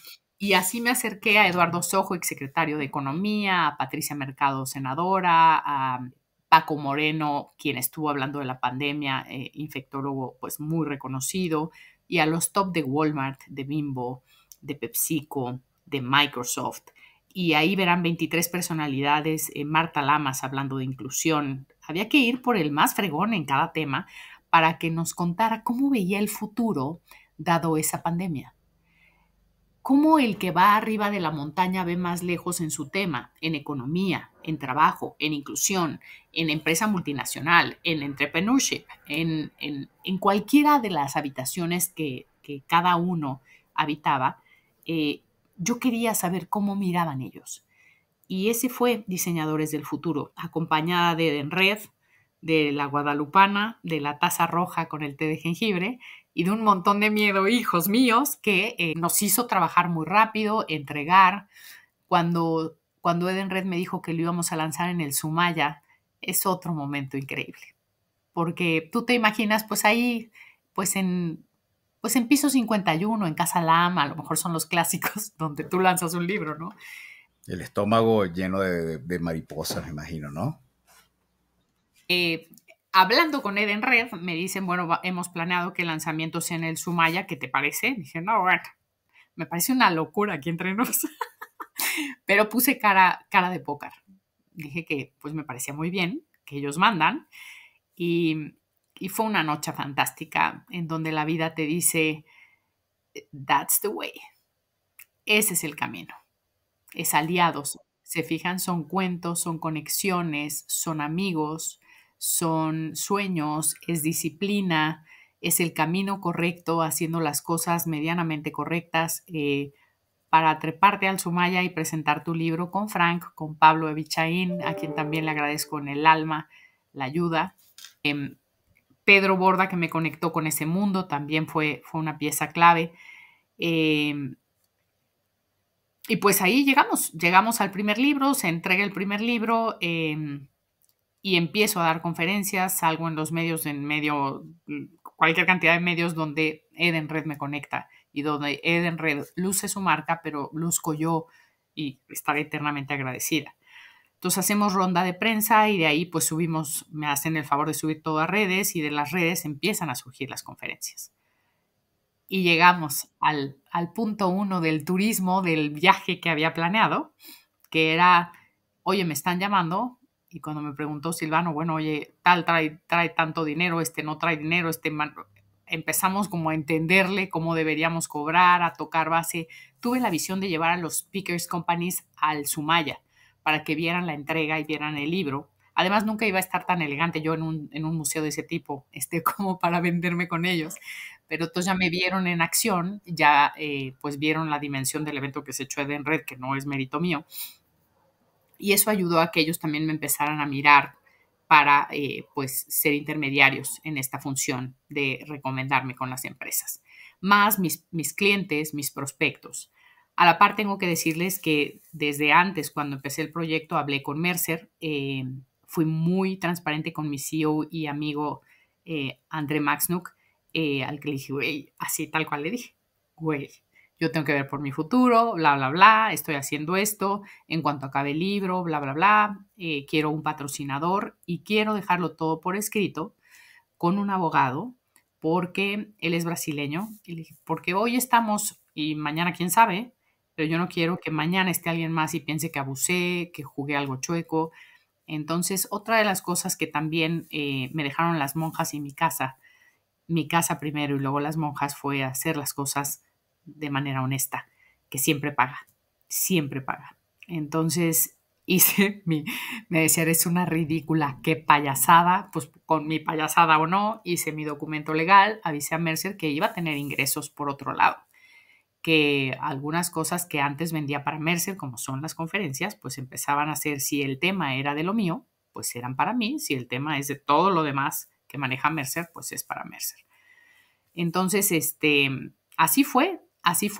Speaker 3: así me acerqué a Eduardo Sojo, exsecretario de Economía, a Patricia Mercado, senadora, a Paco Moreno, quien estuvo hablando de la pandemia, infectólogo pues muy reconocido, y a los top de Walmart, de Bimbo, de PepsiCo, de Microsoft. Y ahí verán 23 personalidades, Marta Lamas hablando de inclusión. Había que ir por el más fregón en cada tema para que nos contara cómo veía el futuro dado esa pandemia. Cómo el que va arriba de la montaña ve más lejos en su tema, en economía, en trabajo, en inclusión, en empresa multinacional, en entrepreneurship, en cualquiera de las habitaciones que cada uno habitaba. Yo quería saber cómo miraban ellos. Y ese fue Diseñadores del Futuro, acompañada de Edenred, de la Guadalupana, de la taza roja con el té de jengibre y de un montón de miedo, hijos míos, que nos hizo trabajar muy rápido, entregar. Cuando Edenred me dijo que lo íbamos a lanzar en el Sumaya, es otro momento increíble. Porque tú te imaginas, pues ahí, pues en piso 51, en Casa Lama, a lo mejor son los clásicos donde tú lanzas un libro, ¿no?
Speaker 2: El estómago lleno de mariposas, me imagino, ¿no?
Speaker 3: Hablando con Edenred, me dicen, bueno, hemos planeado que el lanzamiento sea en el Sumaya, ¿qué te parece? Dije, no, bueno, me parece una locura aquí entre nos. Pero puse cara de póker. Dije que pues me parecía muy bien, que ellos mandan. Y fue una noche fantástica en donde la vida te dice, that's the way. Ese es el camino. Es aliados. Se fijan, son cuentos, son conexiones, son amigos, son sueños, es disciplina, es el camino correcto, haciendo las cosas medianamente correctas para treparte al Sumaya y presentar tu libro con Frank, con Pablo Evichaín, a quien también le agradezco en el alma la ayuda. Pedro Borda, que me conectó con ese mundo, también fue una pieza clave. Y pues ahí llegamos al primer libro, se entrega el primer libro y empiezo a dar conferencias, salgo en los medios, cualquier cantidad de medios donde Edenred me conecta y donde Edenred luce su marca, pero luzco yo y estaré eternamente agradecida. Entonces hacemos ronda de prensa y de ahí pues me hacen el favor de subir todo a redes y de las redes empiezan a surgir las conferencias. Y llegamos al punto 1 del turismo, del viaje que había planeado, que era, oye, me están llamando Y cuando me preguntó Silvano, bueno, oye, tal trae tanto dinero, no trae dinero, empezamos como a entenderle cómo deberíamos cobrar, a tocar base. Tuve la visión de llevar a los Speakers Companies al Sumaya para que vieran la entrega y vieran el libro. Además, nunca iba a estar tan elegante yo en un museo de ese tipo, como para venderme con ellos. Pero entonces ya me vieron en acción, ya pues vieron la dimensión del evento que se echó en red, que no es mérito mío. Y eso ayudó a que ellos también me empezaran a mirar para pues ser intermediarios en esta función de recomendarme con las empresas, más mis clientes, mis prospectos. A la par tengo que decirles que desde antes, cuando empecé el proyecto, hablé con Mercer, fui muy transparente con mi CEO y amigo André Maxnuk, al que le dije, güey, así tal cual le dije, güey, yo tengo que ver por mi futuro, bla, bla, bla, estoy haciendo esto, en cuanto acabe el libro, bla, bla, bla, quiero un patrocinador y quiero dejarlo todo por escrito con un abogado porque él es brasileño, porque hoy estamos y mañana quién sabe, pero yo no quiero que mañana esté alguien más y piense que abusé, que jugué algo chueco. Entonces, otra de las cosas que también me dejaron las monjas y mi casa primero y luego las monjas, fue hacer las cosas de manera honesta, que siempre paga, siempre paga. Entonces me decía, eres una ridícula, qué payasada, pues con mi payasada o no, hice mi documento legal, avisé a Mercer que iba a tener ingresos por otro lado, que algunas cosas que antes vendía para Mercer, como son las conferencias, pues empezaban a ser, si el tema era de lo mío, pues eran para mí, si el tema es de todo lo demás que maneja Mercer, pues es para Mercer. Entonces, así fue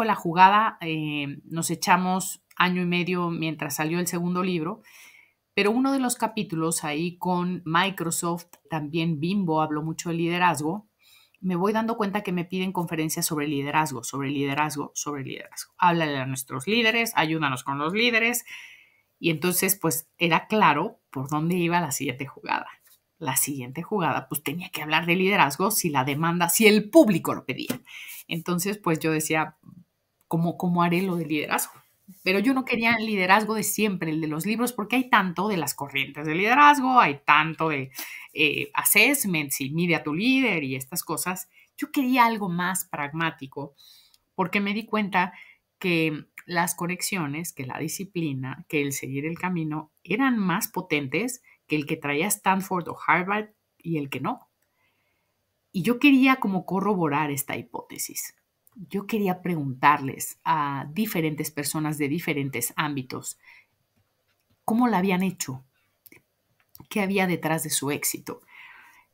Speaker 3: la jugada. Nos echamos año y medio mientras salió el segundo libro, pero uno de los capítulos ahí con Microsoft, también Bimbo habló mucho de liderazgo. Me voy dando cuenta que me piden conferencias sobre liderazgo. Háblale a nuestros líderes, ayúdanos con los líderes. Y entonces, pues, era claro por dónde iba la siguiente jugada. La siguiente jugada, pues, tenía que hablar de liderazgo si el público lo pedía. Entonces, pues, yo decía, ¿cómo haré lo de liderazgo? Pero yo no quería el liderazgo de siempre, el de los libros, porque hay tanto de las corrientes de liderazgo, hay tanto de assessments y mide a tu líder y estas cosas. Yo quería algo más pragmático, porque me di cuenta que las conexiones, que la disciplina, que el seguir el camino eran más potentes que el que traía Stanford o Harvard y el que no. Y yo quería como corroborar esta hipótesis. Yo quería preguntarles a diferentes personas de diferentes ámbitos cómo la habían hecho, qué había detrás de su éxito.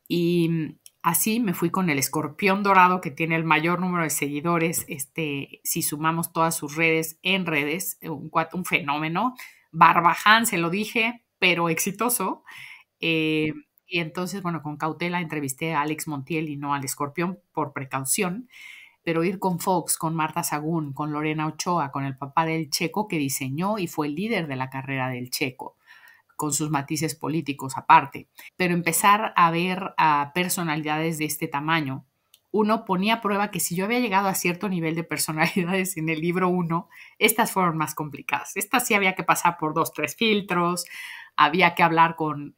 Speaker 3: Y así me fui con el escorpión dorado, que tiene el mayor número de seguidores, si sumamos todas sus redes, un fenómeno. Barbaján, se lo dije, pero exitoso. Y entonces, bueno, con cautela entrevisté a Alex Montiel y no al escorpión por precaución, pero ir con Fox, con Marta Sagún, con Lorena Ochoa, con el papá del Checo, que diseñó y fue el líder de la carrera del Checo, con sus matices políticos aparte. Pero empezar a ver a personalidades de este tamaño, uno ponía a prueba que si yo había llegado a cierto nivel de personalidades en el libro 1, estas fueron más complicadas. Estas sí había que pasar por 2, 3 filtros, había que hablar con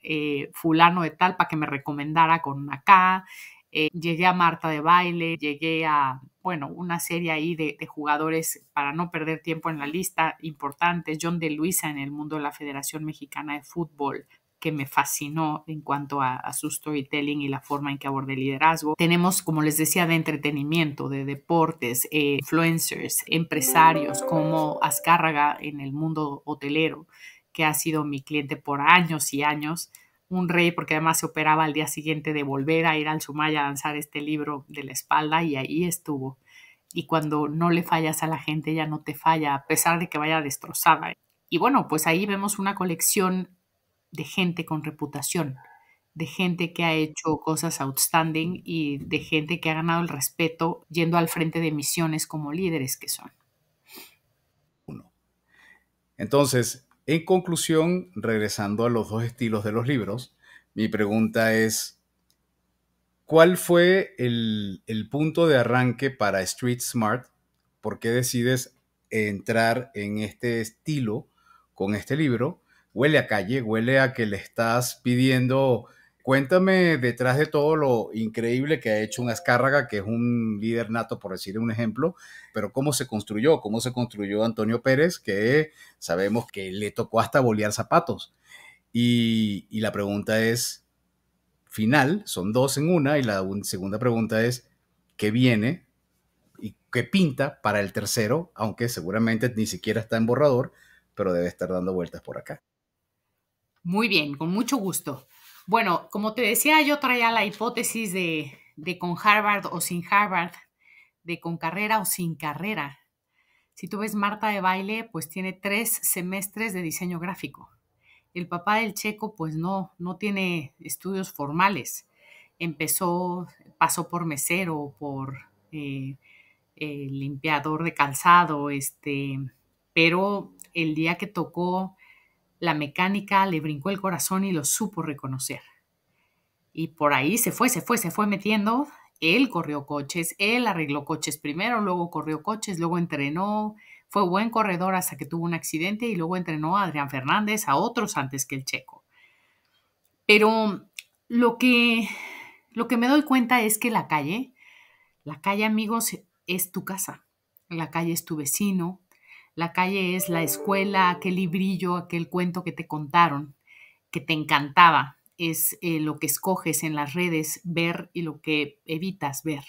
Speaker 3: fulano de tal para que me recomendara con acá. Llegué a Marta de Baile, llegué a, bueno, una serie ahí de jugadores, para no perder tiempo en la lista, importantes. John de Luisa en el mundo de la Federación Mexicana de Fútbol, que me fascinó en cuanto a su storytelling y la forma en que abordé el liderazgo. Tenemos, como les decía, de entretenimiento, de deportes, influencers, empresarios como Azcárraga en el mundo hotelero, que ha sido mi cliente por años y años. Un rey, porque además se operaba al día siguiente de volver a ir al Sumaya a lanzar este libro de la espalda, y ahí estuvo. Y cuando no le fallas a la gente, ella no te falla, a pesar de que vaya destrozada. Y bueno, pues ahí vemos una colección de gente con reputación, de gente que ha hecho cosas outstanding y de gente que ha ganado el respeto yendo al frente de misiones como líderes que son.
Speaker 2: Entonces, en conclusión, regresando a los dos estilos de los libros, mi pregunta es, ¿cuál fue el punto de arranque para Street Smart? ¿Por qué decides entrar en este estilo con este libro? huele a calle, huele a que le estás pidiendo, cuéntame detrás de todo lo increíble que ha hecho un Azcárraga, que es un líder nato, por decir un ejemplo, pero cómo se construyó Antonio Pérez, que sabemos que le tocó hasta bolear zapatos. Y la pregunta es final, son dos en una, y la segunda pregunta es, ¿qué viene y qué pinta para el tercero? Aunque seguramente ni siquiera está en borrador, pero debe estar dando vueltas por acá.
Speaker 3: Muy bien, con mucho gusto. Bueno, como te decía, yo traía la hipótesis de con Harvard o sin Harvard, de con carrera o sin carrera. Si tú ves Marta de Baile, pues tiene 3 semestres de diseño gráfico. El papá del Checo, pues no tiene estudios formales. Pasó por mesero, por limpiador de calzado, pero el día que tocó la mecánica le brincó el corazón y lo supo reconocer. Y por ahí se fue metiendo. Él corrió coches, él arregló coches primero, luego corrió coches, luego entrenó, fue buen corredor hasta que tuvo un accidente y luego entrenó a Adrián Fernández, a otros antes que el Checo. Pero lo que me doy cuenta es que la calle, amigos, es tu casa. La calle es tu vecino. La calle es la escuela, aquel librillo, aquel cuento que te contaron, que te encantaba. Es lo que escoges en las redes ver y lo que evitas ver.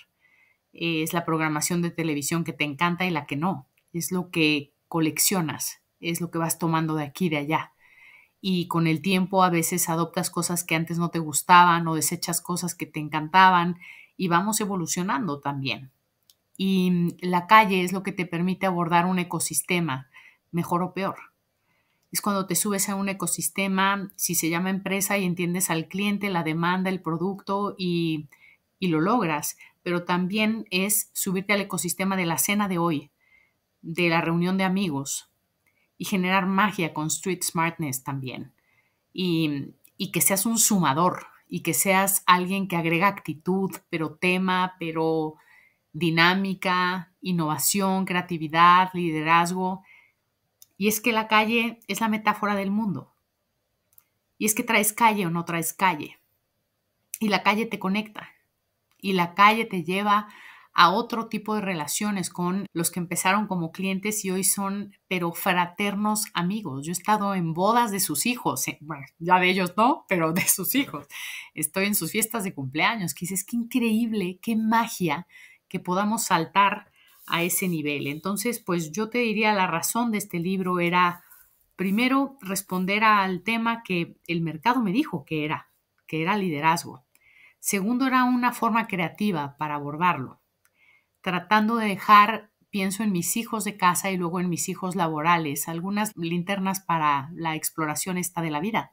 Speaker 3: Es la programación de televisión que te encanta y la que no. Es lo que coleccionas, es lo que vas tomando de aquí y de allá. Y con el tiempo a veces adoptas cosas que antes no te gustaban o desechas cosas que te encantaban y vamos evolucionando también. Y la calle es lo que te permite abordar un ecosistema, mejor o peor. Es cuando te subes a un ecosistema, si se llama empresa, y entiendes al cliente, la demanda, el producto y lo logras. Pero también es subirte al ecosistema de la cena de hoy, de la reunión de amigos y generar magia con Street Smartness también. Y que seas un sumador y que seas alguien que agrega actitud, pero tema, pero dinámica, innovación, creatividad, liderazgo. Y es que la calle es la metáfora del mundo. Y es que traes calle o no traes calle. Y la calle te conecta. Y la calle te lleva a otro tipo de relaciones con los que empezaron como clientes y hoy son, pero fraternos amigos. Yo he estado en bodas de sus hijos, bueno, ya de ellos no, pero de sus hijos. Estoy en sus fiestas de cumpleaños, que dices, qué increíble, qué magia que podamos saltar a ese nivel. Entonces, pues yo te diría, la razón de este libro era, primero, responder al tema que el mercado me dijo que era liderazgo. Segundo, era una forma creativa para abordarlo, tratando de dejar, pienso en mis hijos de casa y luego en mis hijos laborales, algunas linternas para la exploración esta de la vida,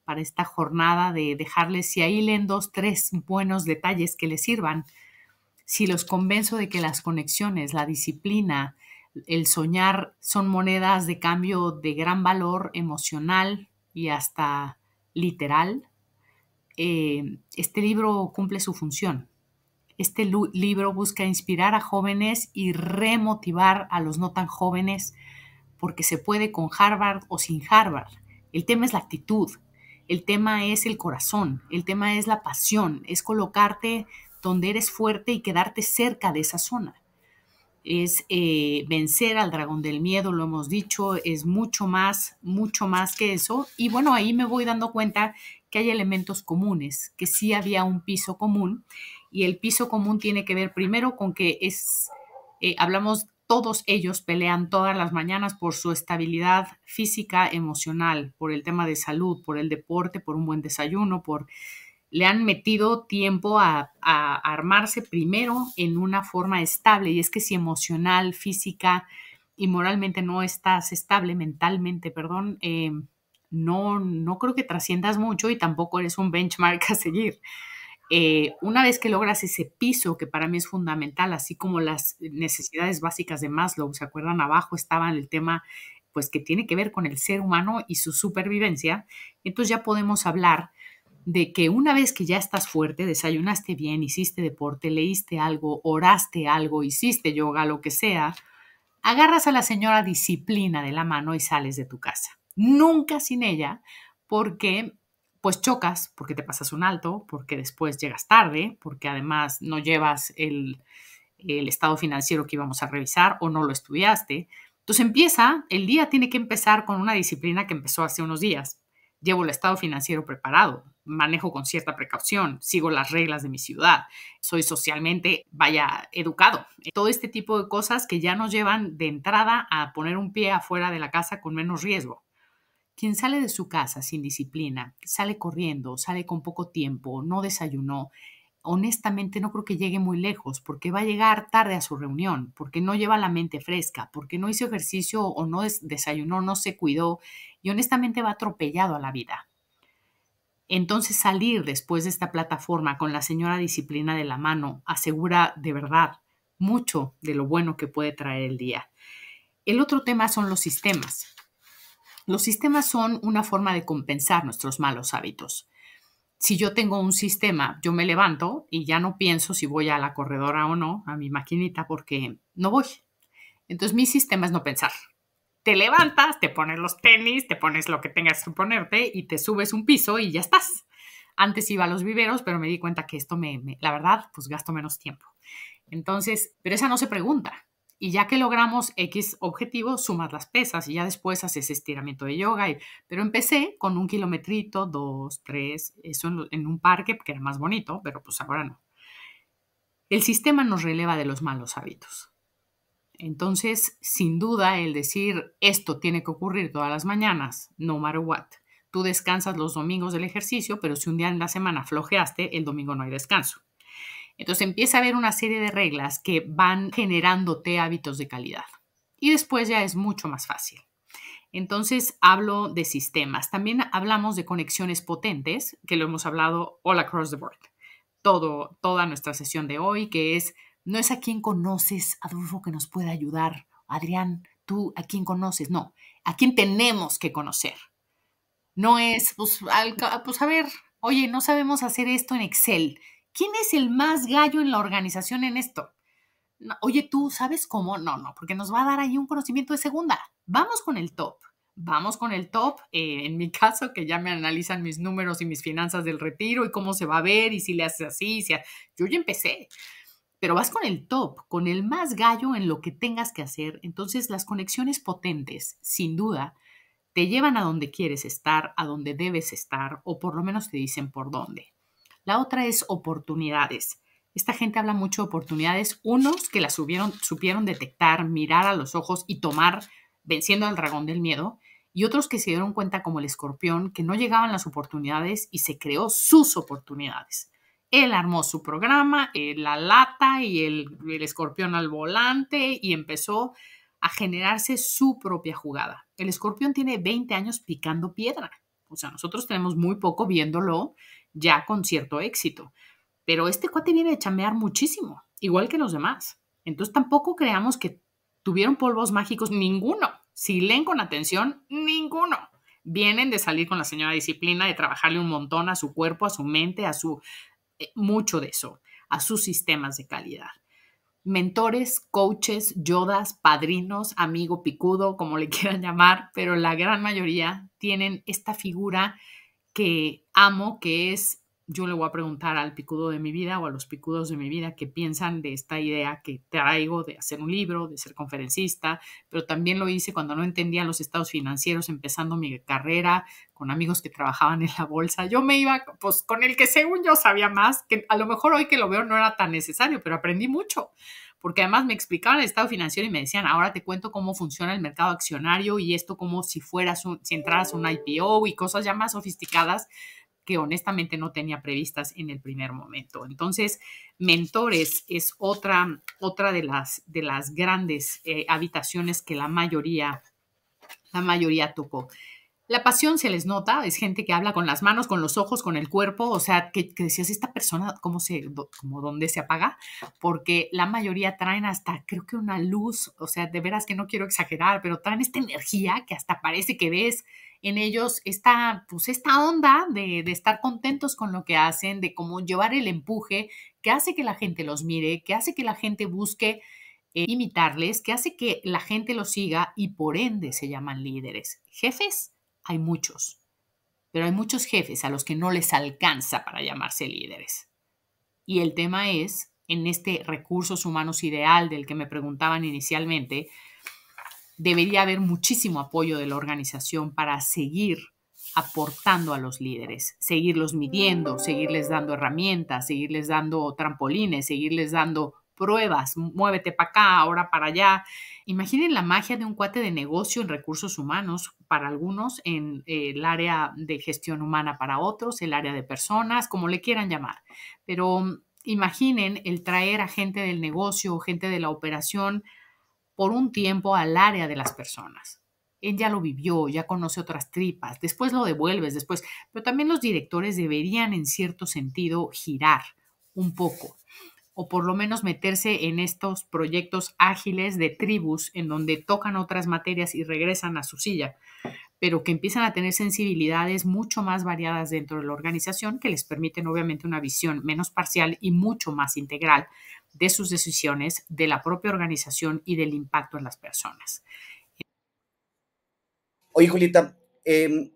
Speaker 3: para esta jornada de dejarles, si ahí leen 2, 3 buenos detalles que les sirvan, si los convenzo de que las conexiones, la disciplina, el soñar son monedas de cambio de gran valor emocional y hasta literal, este libro cumple su función. Este libro busca inspirar a jóvenes y remotivar a los no tan jóvenes porque se puede con Harvard o sin Harvard. El tema es la actitud, el tema es el corazón, el tema es la pasión, es colocarte donde eres fuerte y quedarte cerca de esa zona. Es vencer al dragón del miedo, lo hemos dicho, es mucho más que eso. Y bueno, ahí me voy dando cuenta que hay elementos comunes, que sí había un piso común. Y el piso común tiene que ver primero con que hablamos, todos ellos pelean todas las mañanas por su estabilidad física, emocional, por el tema de salud, por el deporte, por un buen desayuno, le han metido tiempo a armarse primero en una forma estable. Y es que si emocional, física y moralmente no estás estable, mentalmente, perdón, no creo que trasciendas mucho y tampoco eres un benchmark a seguir. Una vez que logras ese piso, que para mí es fundamental, así como las necesidades básicas de Maslow, ¿se acuerdan? Abajo estaba el tema, pues, que tiene que ver con el ser humano y su supervivencia. Entonces ya podemos hablar de que una vez que ya estás fuerte, desayunaste bien, hiciste deporte, leíste algo, oraste algo, hiciste yoga, lo que sea, agarras a la señora disciplina de la mano y sales de tu casa. Nunca sin ella, porque pues chocas, porque te pasas un alto, porque después llegas tarde, porque además no llevas el estado financiero que íbamos a revisar o no lo estudiaste. Entonces el día tiene que empezar con una disciplina que empezó hace unos días. Llevo el estado financiero preparado, manejo con cierta precaución, sigo las reglas de mi ciudad, soy socialmente, educado. Todo este tipo de cosas que ya nos llevan de entrada a poner un pie afuera de la casa con menos riesgo. Quien sale de su casa sin disciplina, sale corriendo, sale con poco tiempo, no desayunó, honestamente no creo que llegue muy lejos, porque va a llegar tarde a su reunión, porque no lleva la mente fresca, porque no hizo ejercicio o no desayunó, no se cuidó y honestamente va atropellado a la vida. Entonces salir después de esta plataforma con la señora disciplina de la mano asegura de verdad mucho de lo bueno que puede traer el día. El otro tema son los sistemas. Los sistemas son una forma de compensar nuestros malos hábitos. Si yo tengo un sistema, yo me levanto y ya no pienso si voy a la corredora o no, a mi maquinita, porque no voy. Entonces mi sistema es no pensar. Te levantas, te pones los tenis, te pones lo que tengas que ponerte y te subes un piso y ya estás. Antes iba a los viveros, pero me di cuenta que esto la verdad, pues gasto menos tiempo. Entonces, pero esa no se pregunta. Y ya que logramos X objetivo, sumas las pesas y ya después haces estiramiento de yoga. Pero empecé con 1 kilometrito, 2, 3, eso en un parque, que era más bonito, pero pues ahora no. El sistema nos releva de los malos hábitos. Entonces, sin duda, el decir esto tiene que ocurrir todas las mañanas, no matter what. Tú descansas los domingos del ejercicio, pero si un día en la semana flojeaste, el domingo no hay descanso. Entonces empieza a haber una serie de reglas que van generándote hábitos de calidad. Y después ya es mucho más fácil. Entonces hablo de sistemas. También hablamos de conexiones potentes, que lo hemos hablado all across the board. Toda nuestra sesión de hoy, que no es a quién conoces, Adolfo, que nos puede ayudar. Adrián, tú a quién conoces. No, a quién tenemos que conocer. No es, pues a ver, oye, no sabemos hacer esto en Excel. ¿Quién es el más gallo en la organización en esto? No, oye, ¿tú sabes cómo? No, porque nos va a dar ahí un conocimiento de segunda. Vamos con el top. En mi caso, que ya me analizan mis números y mis finanzas del retiro y cómo se va a ver y si le haces así. Yo ya empecé. Pero vas con el top, con el más gallo en lo que tengas que hacer. Entonces, las conexiones potentes, sin duda, te llevan a donde quieres estar, a donde debes estar, o por lo menos te dicen por dónde. La otra es oportunidades. Esta gente habla mucho de oportunidades. Unos que las supieron detectar, mirar a los ojos y tomar, venciendo al dragón del miedo. Y otros que se dieron cuenta, como el escorpión, que no llegaban las oportunidades y se creó sus oportunidades. Él armó su programa, la lata y el escorpión al volante y empezó a generarse su propia jugada. El escorpión tiene 20 años picando piedra. O sea, nosotros tenemos muy poco viéndolo ya con cierto éxito. Pero este cuate viene de chambear muchísimo, igual que los demás. Entonces tampoco creamos que tuvieron polvos mágicos, ninguno. Si leen con atención, ninguno. Vienen de salir con la señora disciplina, de trabajarle un montón a su cuerpo, a su mente, mucho de eso, a sus sistemas de calidad. Mentores, coaches, yodas, padrinos, amigo picudo, como le quieran llamar, pero la gran mayoría tienen esta figura que amo, que es, yo le voy a preguntar al picudo de mi vida o a los picudos de mi vida qué piensan de esta idea que traigo de hacer un libro, de ser conferencista, pero también lo hice cuando no entendía los estados financieros, empezando mi carrera con amigos que trabajaban en la bolsa. Yo me iba pues con el que según yo sabía más, que a lo mejor hoy que lo veo no era tan necesario, pero aprendí mucho. Porque además me explicaban el estado financiero y me decían, ahora te cuento cómo funciona el mercado accionario y esto como si entraras a un IPO y cosas ya más sofisticadas que honestamente no tenía previstas en el primer momento. Entonces, mentores es otra de las grandes habitaciones que la mayoría tocó. La pasión se les nota, es gente que habla con las manos, con los ojos, con el cuerpo, o sea, que decías, esta persona, como dónde se apaga, porque la mayoría traen hasta, creo que una luz, o sea, de veras que no quiero exagerar, pero traen esta energía que hasta parece que ves en ellos esta onda de estar contentos con lo que hacen, de cómo llevar el empuje, que hace que la gente los mire, que hace que la gente busque imitarles, que hace que la gente los siga y por ende se llaman líderes. Jefes, hay muchos, pero hay muchos jefes a los que no les alcanza para llamarse líderes. Y el tema es, en este recursos humanos ideal del que me preguntaban inicialmente, debería haber muchísimo apoyo de la organización para seguir aportando a los líderes, seguirlos midiendo, seguirles dando herramientas, seguirles dando trampolines, seguirles dando pruebas, muévete para acá, ahora para allá. Imaginen la magia de un cuate de negocio en recursos humanos, para algunos en el área de gestión humana, para otros el área de personas, como le quieran llamar. Pero imaginen el traer a gente del negocio o gente de la operación por un tiempo al área de las personas. Él ya lo vivió, ya conoce otras tripas, después lo devuelves, después, pero también los directores deberían en cierto sentido girar un poco o por lo menos meterse en estos proyectos ágiles de tribus en donde tocan otras materias y regresan a su silla, pero que empiezan a tener sensibilidades mucho más variadas dentro de la organización que les permiten obviamente una visión menos parcial y mucho más integral de sus decisiones, de la propia organización y del impacto en las personas.
Speaker 1: Oye, Julieta,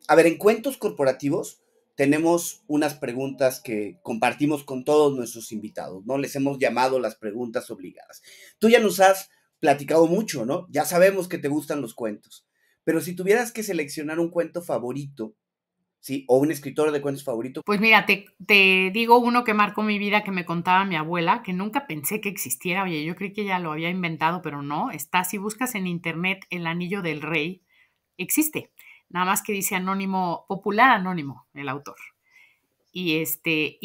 Speaker 1: a ver, en cuentos corporativos tenemos unas preguntas que compartimos con todos nuestros invitados, ¿no? Les hemos llamado las preguntas obligadas. Tú ya nos has platicado mucho, ¿no? Ya sabemos que te gustan los cuentos, pero si tuvieras que seleccionar un cuento favorito, ¿sí? O un escritor de cuentos favorito.
Speaker 3: Pues mira, te digo uno que marcó mi vida, que me contaba mi abuela, que nunca pensé que existiera. Oye, yo creí que ya lo había inventado, pero no. Está, si buscas en internet El Anillo del Rey, existe. Nada más que dice anónimo, popular anónimo, el autor. Y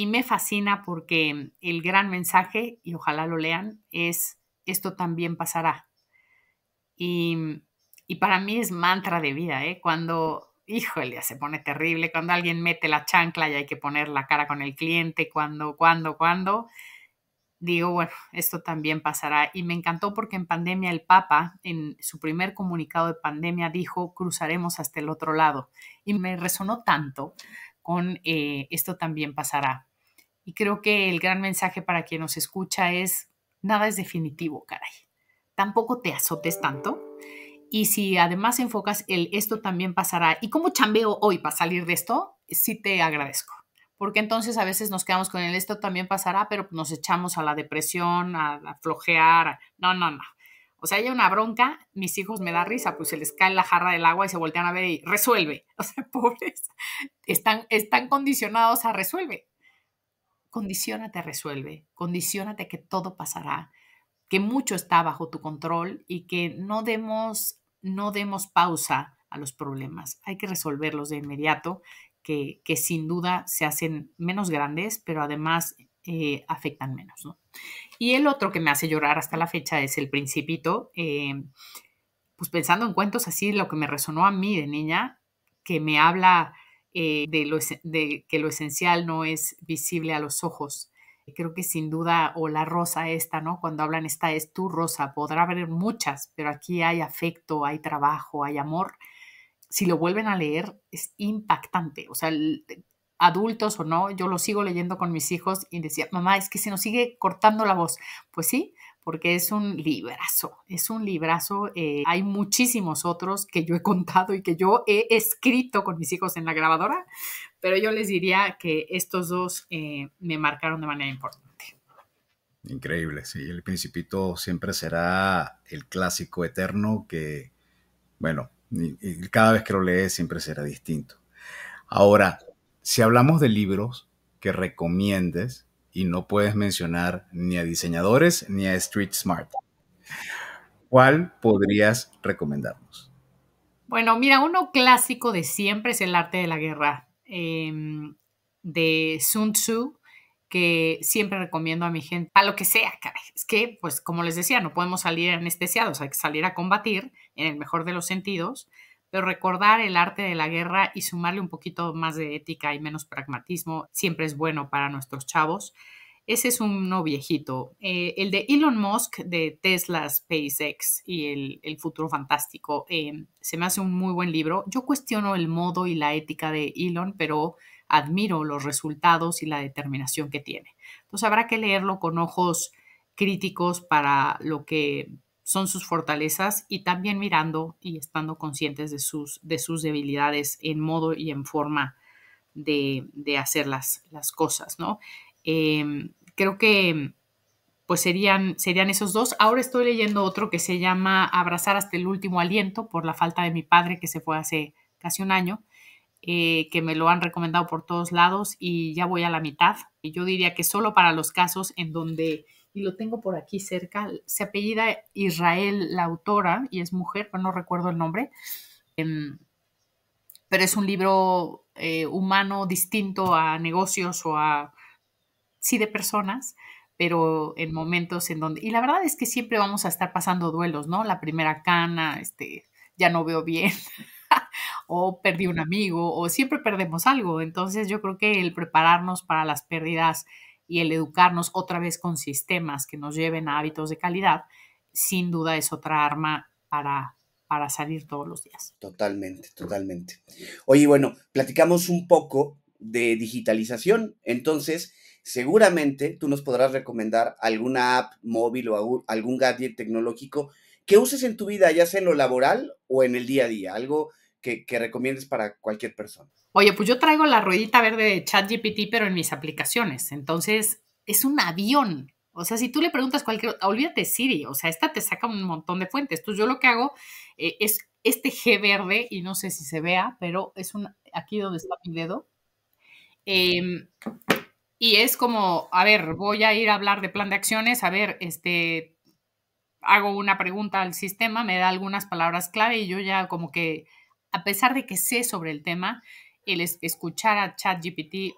Speaker 3: me fascina porque el gran mensaje, y ojalá lo lean, es esto también pasará. Y para mí es mantra de vida, ¿eh? Cuando, híjole, se pone terrible, cuando alguien mete la chancla y hay que poner la cara con el cliente, cuando, digo, bueno, esto también pasará. Y me encantó porque en pandemia el Papa, en su primer comunicado de pandemia, dijo, cruzaremos hasta el otro lado. Y me resonó tanto con esto también pasará. Y creo que el gran mensaje para quien nos escucha es, nada es definitivo, caray. Tampoco te azotes tanto. Y si además enfocas el esto también pasará, ¿y cómo chambeo hoy para salir de esto? Sí te agradezco. Porque entonces a veces nos quedamos con el esto también pasará, pero nos echamos a la depresión, a flojear. No. O sea, hay una bronca, mis hijos me da risa, pues se les cae la jarra del agua y se voltean a ver y resuelve. O sea, pobres, están condicionados a resuelve. Condiciónate a resuelve, condiciónate que todo pasará, que mucho está bajo tu control y que no demos pausa a los problemas. Hay que resolverlos de inmediato, que sin duda se hacen menos grandes, pero además afectan menos, ¿no? Y el otro que me hace llorar hasta la fecha es El Principito. Pues pensando en cuentos así, lo que me resonó a mí de niña, que me habla de que lo esencial no es visible a los ojos. Creo que sin duda, o la rosa esta, ¿no? Cuando hablan, esta es tu rosa, podrá haber muchas, pero aquí hay afecto, hay trabajo, hay amor. Si lo vuelven a leer, es impactante. O sea, adultos o no, yo lo sigo leyendo con mis hijos y decía, mamá, es que se nos sigue cortando la voz. Pues sí, porque es un librazo, hay muchísimos otros que yo he contado y que yo he escrito con mis hijos en la grabadora, pero yo les diría que estos dos me marcaron de manera importante.
Speaker 2: Increíble, sí, El Principito siempre será el clásico eterno que, bueno, y cada vez que lo lees siempre será distinto. Ahora, si hablamos de libros que recomiendes, y no puedes mencionar ni a diseñadores ni a Street Smart, ¿cuál podrías recomendarnos?
Speaker 3: Bueno, mira, uno clásico de siempre es El Arte de la Guerra, de Sun Tzu, que siempre recomiendo a mi gente, a lo que sea, caray. Es que, pues, como les decía, no podemos salir anestesiados, hay que salir a combatir en el mejor de los sentidos, pero recordar el arte de la guerra y sumarle un poquito más de ética y menos pragmatismo siempre es bueno para nuestros chavos. Ese es uno viejito. El de Elon Musk, de Tesla, SpaceX y el futuro fantástico, se me hace un muy buen libro. Yo cuestiono el modo y la ética de Elon, pero admiro los resultados y la determinación que tiene. Entonces habrá que leerlo con ojos críticos para lo que son sus fortalezas y también mirando y estando conscientes de sus debilidades en modo y en forma de hacer las cosas, ¿no? Creo que pues serían esos dos. Ahora estoy leyendo otro que se llama Abrazar hasta el último aliento, por la falta de mi padre, que se fue hace casi un año, que me lo han recomendado por todos lados y ya voy a la mitad. Y yo diría que solo para los casos en donde, y lo tengo por aquí cerca, se apellida Israel la autora y es mujer, pero no recuerdo el nombre, pero es un libro humano distinto a negocios o a, sí, de personas, pero en momentos en donde, y la verdad es que siempre vamos a estar pasando duelos, ¿no? La primera cana, ya no veo bien, o perdí un amigo, o siempre perdemos algo. Entonces yo creo que el prepararnos para las pérdidas y el educarnos otra vez con sistemas que nos lleven a hábitos de calidad, sin duda es otra arma para salir todos los días.
Speaker 1: Totalmente, totalmente. Oye, bueno, platicamos un poco de digitalización, entonces seguramente tú nos podrás recomendar alguna app móvil o algún gadget tecnológico que uses en tu vida, ya sea en lo laboral o en el día a día, algo que recomiendes para cualquier persona.
Speaker 3: Oye, pues yo traigo la ruedita verde de ChatGPT, pero en mis aplicaciones. Entonces, es un avión. O sea, si tú le preguntas olvídate Siri, o sea, esta te saca un montón de fuentes. Entonces, yo lo que hago es este G verde, y no sé si se vea, pero es aquí donde está mi dedo. Y es como, a ver, voy a ir a hablar de plan de acciones, a ver, hago una pregunta al sistema, me da algunas palabras clave y yo ya como que, a pesar de que sé sobre el tema, el escuchar a ChatGPT,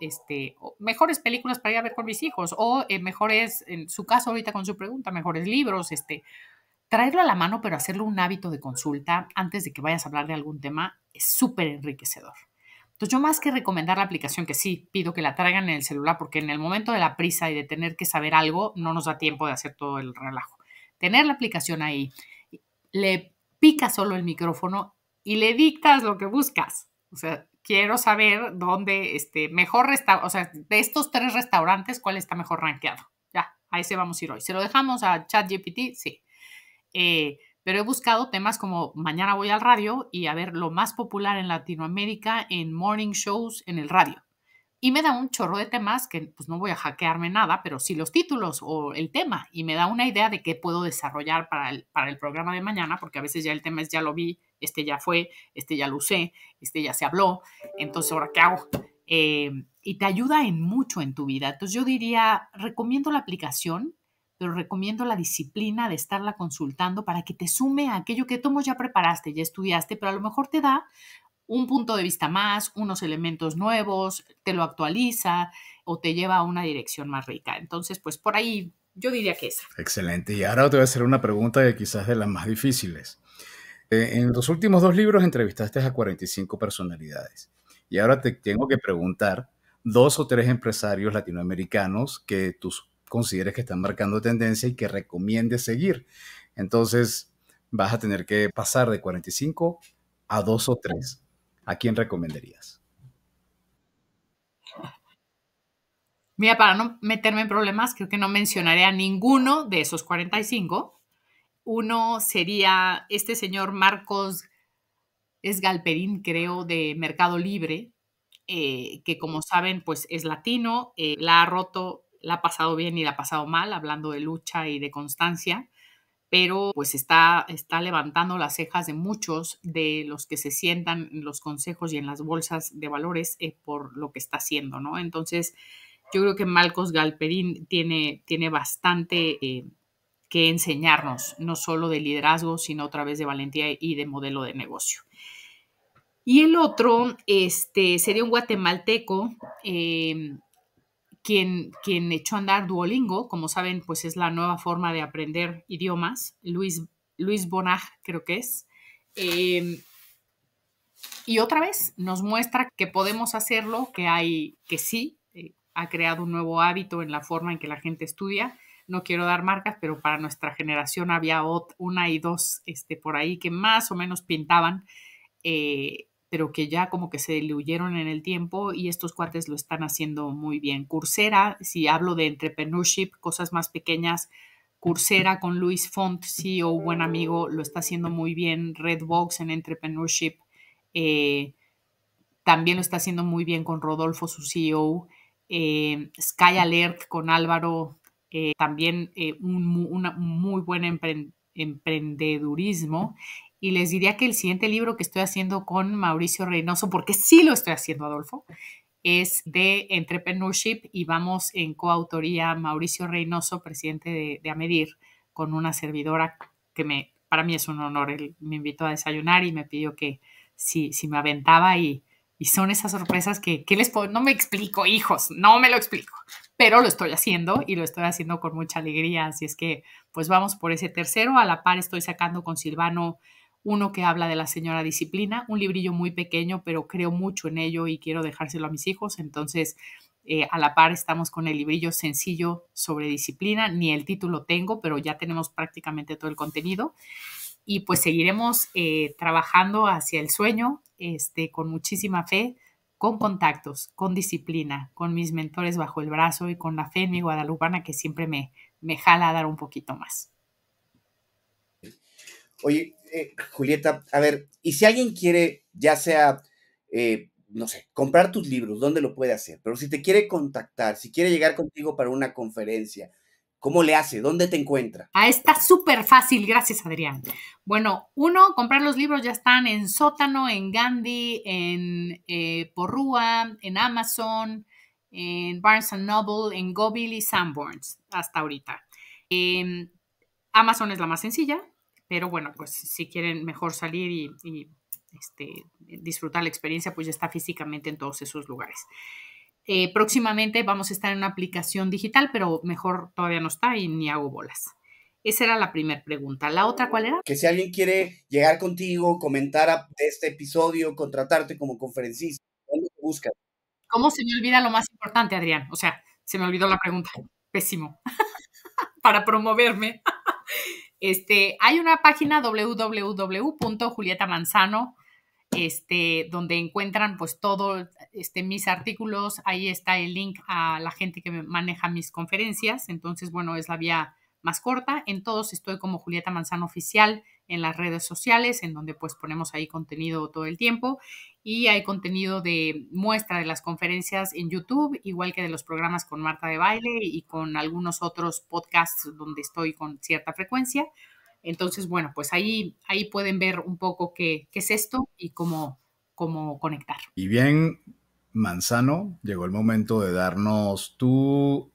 Speaker 3: mejores películas para ir a ver con mis hijos o mejores, en su caso ahorita con su pregunta, mejores libros, traerlo a la mano, pero hacerlo un hábito de consulta antes de que vayas a hablar de algún tema es súper enriquecedor. Entonces, yo más que recomendar la aplicación, que sí, pido que la traigan en el celular, porque en el momento de la prisa y de tener que saber algo, no nos da tiempo de hacer todo el relajo. Tener la aplicación ahí, le picas solo el micrófono y le dictas lo que buscas. O sea, quiero saber dónde mejor restaurante, o sea, de estos 3 restaurantes, ¿cuál está mejor rankeado? Ya, a ese vamos a ir hoy. ¿Se lo dejamos a ChatGPT? Sí. Pero he buscado temas como mañana voy al radio y a ver lo más popular en Latinoamérica en morning shows en el radio. Y me da un chorro de temas que pues no voy a hackearme nada, pero sí los títulos o el tema. Y me da una idea de qué puedo desarrollar para el programa de mañana, porque a veces ya el tema es ya lo vi, ya fue, ya lo usé, ya se habló. Entonces, ¿ahora qué hago? Y te ayuda en mucho en tu vida. Entonces yo diría, recomiendo la aplicación, pero recomiendo la disciplina de estarla consultando para que te sume a aquello que tú ya preparaste, ya estudiaste, pero a lo mejor te da un punto de vista más, unos elementos nuevos, te lo actualiza o te lleva a una dirección más rica. Entonces, pues por ahí yo diría que esa.
Speaker 2: Excelente. Y ahora te voy a hacer una pregunta que quizás de las más difíciles. En los últimos 2 libros entrevistaste a 45 personalidades. Y ahora te tengo que preguntar 2 o 3 empresarios latinoamericanos que tú consideres que están marcando tendencia y que recomiendes seguir. Entonces, vas a tener que pasar de 45 a 2 o 3. ¿A quién recomendarías?
Speaker 3: Mira, para no meterme en problemas, creo que no mencionaré a ninguno de esos 45. Uno sería este señor Marcos Galperín, creo, de Mercado Libre, que como saben, pues es latino, la ha roto, la ha pasado bien y la ha pasado mal, hablando de lucha y de constancia, pero pues está levantando las cejas de muchos de los que se sientan en los consejos y en las bolsas de valores por lo que está haciendo, ¿no? Entonces, yo creo que Marcos Galperín tiene bastante que enseñarnos, no solo de liderazgo, sino otra vez de valentía y de modelo de negocio. Y el otro sería un guatemalteco quien echó a andar Duolingo. Como saben, pues es la nueva forma de aprender idiomas. Luis Bonach, creo que es. Y otra vez nos muestra que podemos hacerlo, que sí, ha creado un nuevo hábito en la forma en que la gente estudia. No quiero dar marcas, pero para nuestra generación había una y dos por ahí que más o menos pintaban, pero que ya como que se diluyeron en el tiempo y estos cuates lo están haciendo muy bien. Coursera, si hablo de entrepreneurship, cosas más pequeñas, Coursera con Luis Font, CEO, buen amigo, lo está haciendo muy bien. Redbox en Entrepreneurship también lo está haciendo muy bien con Rodolfo, su CEO. Sky Alert con Álvaro, también un muy buen emprendedurismo. Y les diría que el siguiente libro que estoy haciendo con Mauricio Reynoso, porque sí lo estoy haciendo, Adolfo, es de Entrepreneurship y vamos en coautoría Mauricio Reynoso, presidente de Amedir, con una servidora que para mí es un honor. Él me invitó a desayunar y me pidió que si me aventaba y son esas sorpresas que les puedo, no me explico, hijos, no me lo explico, pero lo estoy haciendo y lo estoy haciendo con mucha alegría. Así es que pues vamos por ese tercero. A la par estoy sacando con Silvano uno que habla de la señora disciplina, un librillo muy pequeño, pero creo mucho en ello y quiero dejárselo a mis hijos. Entonces, a la par estamos con el librillo sencillo sobre disciplina. Ni el título tengo, pero ya tenemos prácticamente todo el contenido. Y pues seguiremos trabajando hacia el sueño, con muchísima fe, con contactos, con disciplina, con mis mentores bajo el brazo y con la fe en mi guadalupana que siempre me jala a dar un poquito más.
Speaker 1: Oye, Julieta, a ver, y si alguien quiere, ya sea, no sé, comprar tus libros, ¿dónde lo puede hacer? Pero si te quiere contactar, si quiere llegar contigo para una conferencia, ¿cómo le hace? ¿Dónde te encuentra?
Speaker 3: Está súper fácil, gracias, Adrián. Bueno, comprar los libros ya están en Sótano, en Gandhi, en Porrúa, en Amazon, en Barnes & Noble, en Gobil y Sanborns, hasta ahorita. Amazon es la más sencilla, pero bueno, pues si quieren mejor salir y disfrutar la experiencia, pues ya está físicamente en todos esos lugares. Próximamente vamos a estar en una aplicación digital, pero mejor todavía no está y ni hago bolas. Esa era la primera pregunta. ¿La otra cuál era?
Speaker 1: Que si alguien quiere llegar contigo, comentar de este episodio, contratarte como conferencista, ¿dónde te buscan?
Speaker 3: ¿Cómo se me olvida lo más importante, Adrián? O sea, se me olvidó la pregunta. Pésimo. Para promoverme. Hay una página www.julietamanzano, donde encuentran pues todo mis artículos. Ahí está el link a la gente que me maneja mis conferencias. Entonces, bueno, es la vía más corta. En todos estoy como Julieta Manzano Oficial en las redes sociales, en donde pues ponemos ahí contenido todo el tiempo. Y hay contenido de muestra de las conferencias en YouTube, igual que de los programas con Marta de Baile y con algunos otros podcasts donde estoy con cierta frecuencia. Entonces, bueno, pues ahí pueden ver un poco qué es esto y cómo conectar.
Speaker 2: Y bien, Manzano, llegó el momento de darnos tu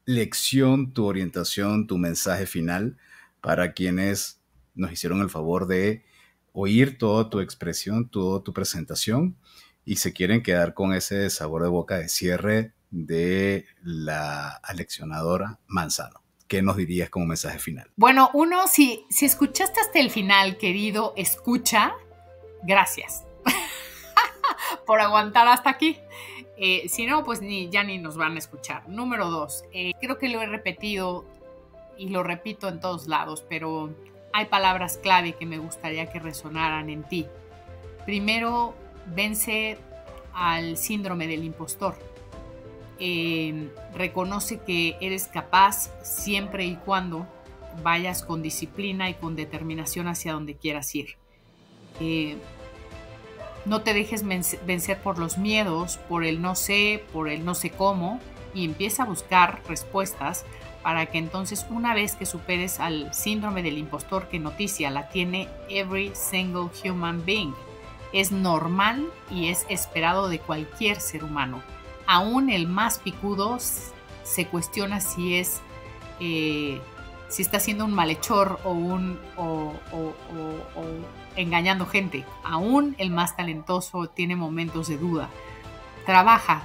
Speaker 2: lección, tu orientación, tu mensaje final para quienes nos hicieron el favor de oír toda tu expresión, toda tu presentación y se quieren quedar con ese sabor de boca de cierre de la aleccionadora Manzano. ¿Qué nos dirías como mensaje final?
Speaker 3: Bueno, si escuchaste hasta el final, querido, escucha, gracias por aguantar hasta aquí. Si no, pues ya ni nos van a escuchar. Número 2, creo que lo he repetido y lo repito en todos lados, pero hay palabras clave que me gustaría que resonaran en ti. Primero, vence al síndrome del impostor. Reconoce que eres capaz siempre y cuando vayas con disciplina y con determinación hacia donde quieras ir. No te dejes vencer por los miedos, por el no sé cómo, y empieza a buscar respuestas para que entonces, una vez que superes al síndrome del impostor, que noticia, la tiene every single human being. Es normal y es esperado de cualquier ser humano. Aún el más picudo se cuestiona si está siendo un malhechor o engañando gente. Aún el más talentoso tiene momentos de duda. Trabaja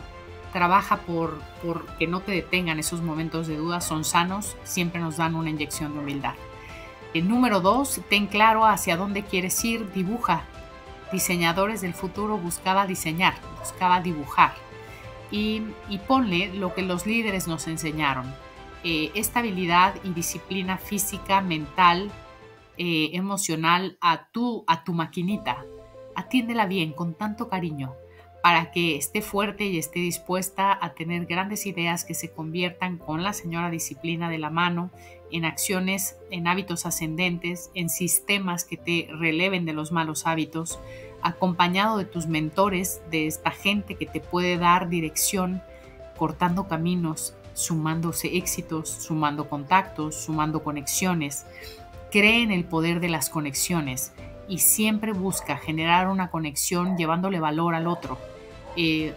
Speaker 3: por que no te detengan esos momentos de duda. Son sanos, siempre nos dan una inyección de humildad. Número 2, ten claro hacia dónde quieres ir, dibuja. Diseñadores del futuro buscaba diseñar, buscaba dibujar. Y ponle lo que los líderes nos enseñaron. Estabilidad y disciplina física, mental, emocional a tu maquinita. Atiéndela bien, con tanto cariño, para que esté fuerte y esté dispuesta a tener grandes ideas que se conviertan con la señora disciplina de la mano en acciones, en hábitos ascendentes, en sistemas que te releven de los malos hábitos, acompañado de tus mentores, de esta gente que te puede dar dirección, cortando caminos, sumándose éxitos, sumando contactos, sumando conexiones. Cree en el poder de las conexiones y siempre busca generar una conexión llevándole valor al otro.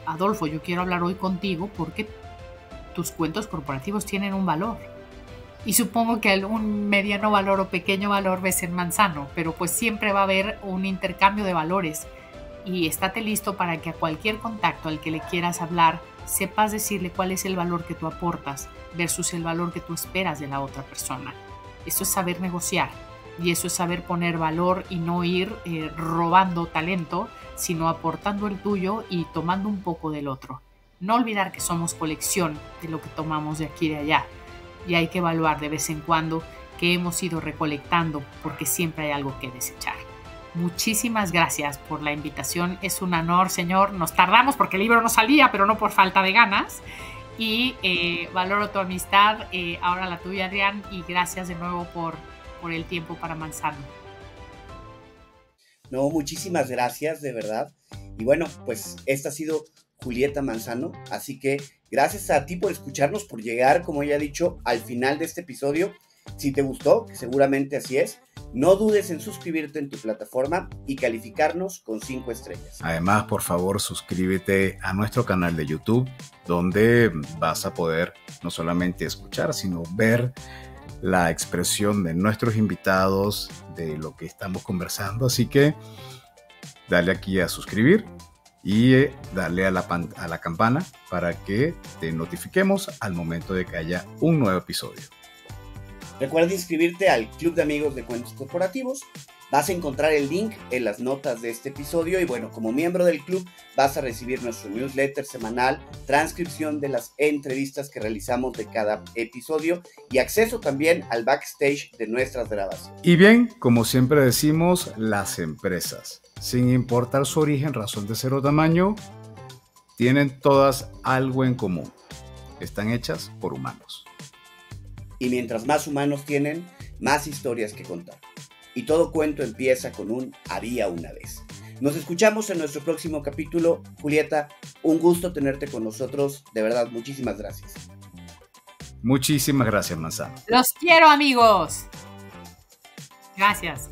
Speaker 3: Adolfo, yo quiero hablar hoy contigo porque tus cuentos corporativos tienen un valor. Y supongo que un mediano valor o pequeño valor ves en Manzano, pero pues siempre va a haber un intercambio de valores. Y estate listo para que a cualquier contacto al que le quieras hablar, sepas decirle cuál es el valor que tú aportas versus el valor que tú esperas de la otra persona. Eso es saber negociar y eso es saber poner valor y no ir robando talento, sino aportando el tuyo y tomando un poco del otro. No olvidar que somos colección de lo que tomamos de aquí y de allá. Y hay que evaluar de vez en cuando que hemos ido recolectando porque siempre hay algo que desechar. Muchísimas gracias por la invitación. Es un honor, señor. Nos tardamos porque el libro no salía, pero no por falta de ganas. Y valoro tu amistad, ahora la tuya, Adrián, y gracias de nuevo por el tiempo para Manzano.
Speaker 1: No, muchísimas gracias, de verdad. Y bueno, pues esta ha sido Julieta Manzano, así que gracias a ti por escucharnos, por llegar, como ella ha dicho, al final de este episodio. Si te gustó, que seguramente así es, no dudes en suscribirte en tu plataforma y calificarnos con 5 estrellas.
Speaker 2: Además, por favor, suscríbete a nuestro canal de YouTube, donde vas a poder no solamente escuchar, sino ver la expresión de nuestros invitados, de lo que estamos conversando. Así que dale aquí a suscribir y dale a la campana para que te notifiquemos al momento de que haya un nuevo episodio.
Speaker 1: Recuerda inscribirte al Club de Amigos de Cuentos Corporativos. Vas a encontrar el link en las notas de este episodio y bueno, como miembro del club vas a recibir nuestro newsletter semanal, transcripción de las entrevistas que realizamos de cada episodio y acceso también al backstage de nuestras grabaciones.
Speaker 2: Y bien, como siempre decimos, las empresas, sin importar su origen, razón de ser o tamaño, tienen todas algo en común. Están hechas por humanos.
Speaker 1: Y mientras más humanos tienen, más historias que contar. Y todo cuento empieza con un había una vez. Nos escuchamos en nuestro próximo capítulo. Julieta, un gusto tenerte con nosotros. De verdad, muchísimas gracias.
Speaker 2: Muchísimas gracias, Manzano.
Speaker 3: Los quiero, amigos. Gracias.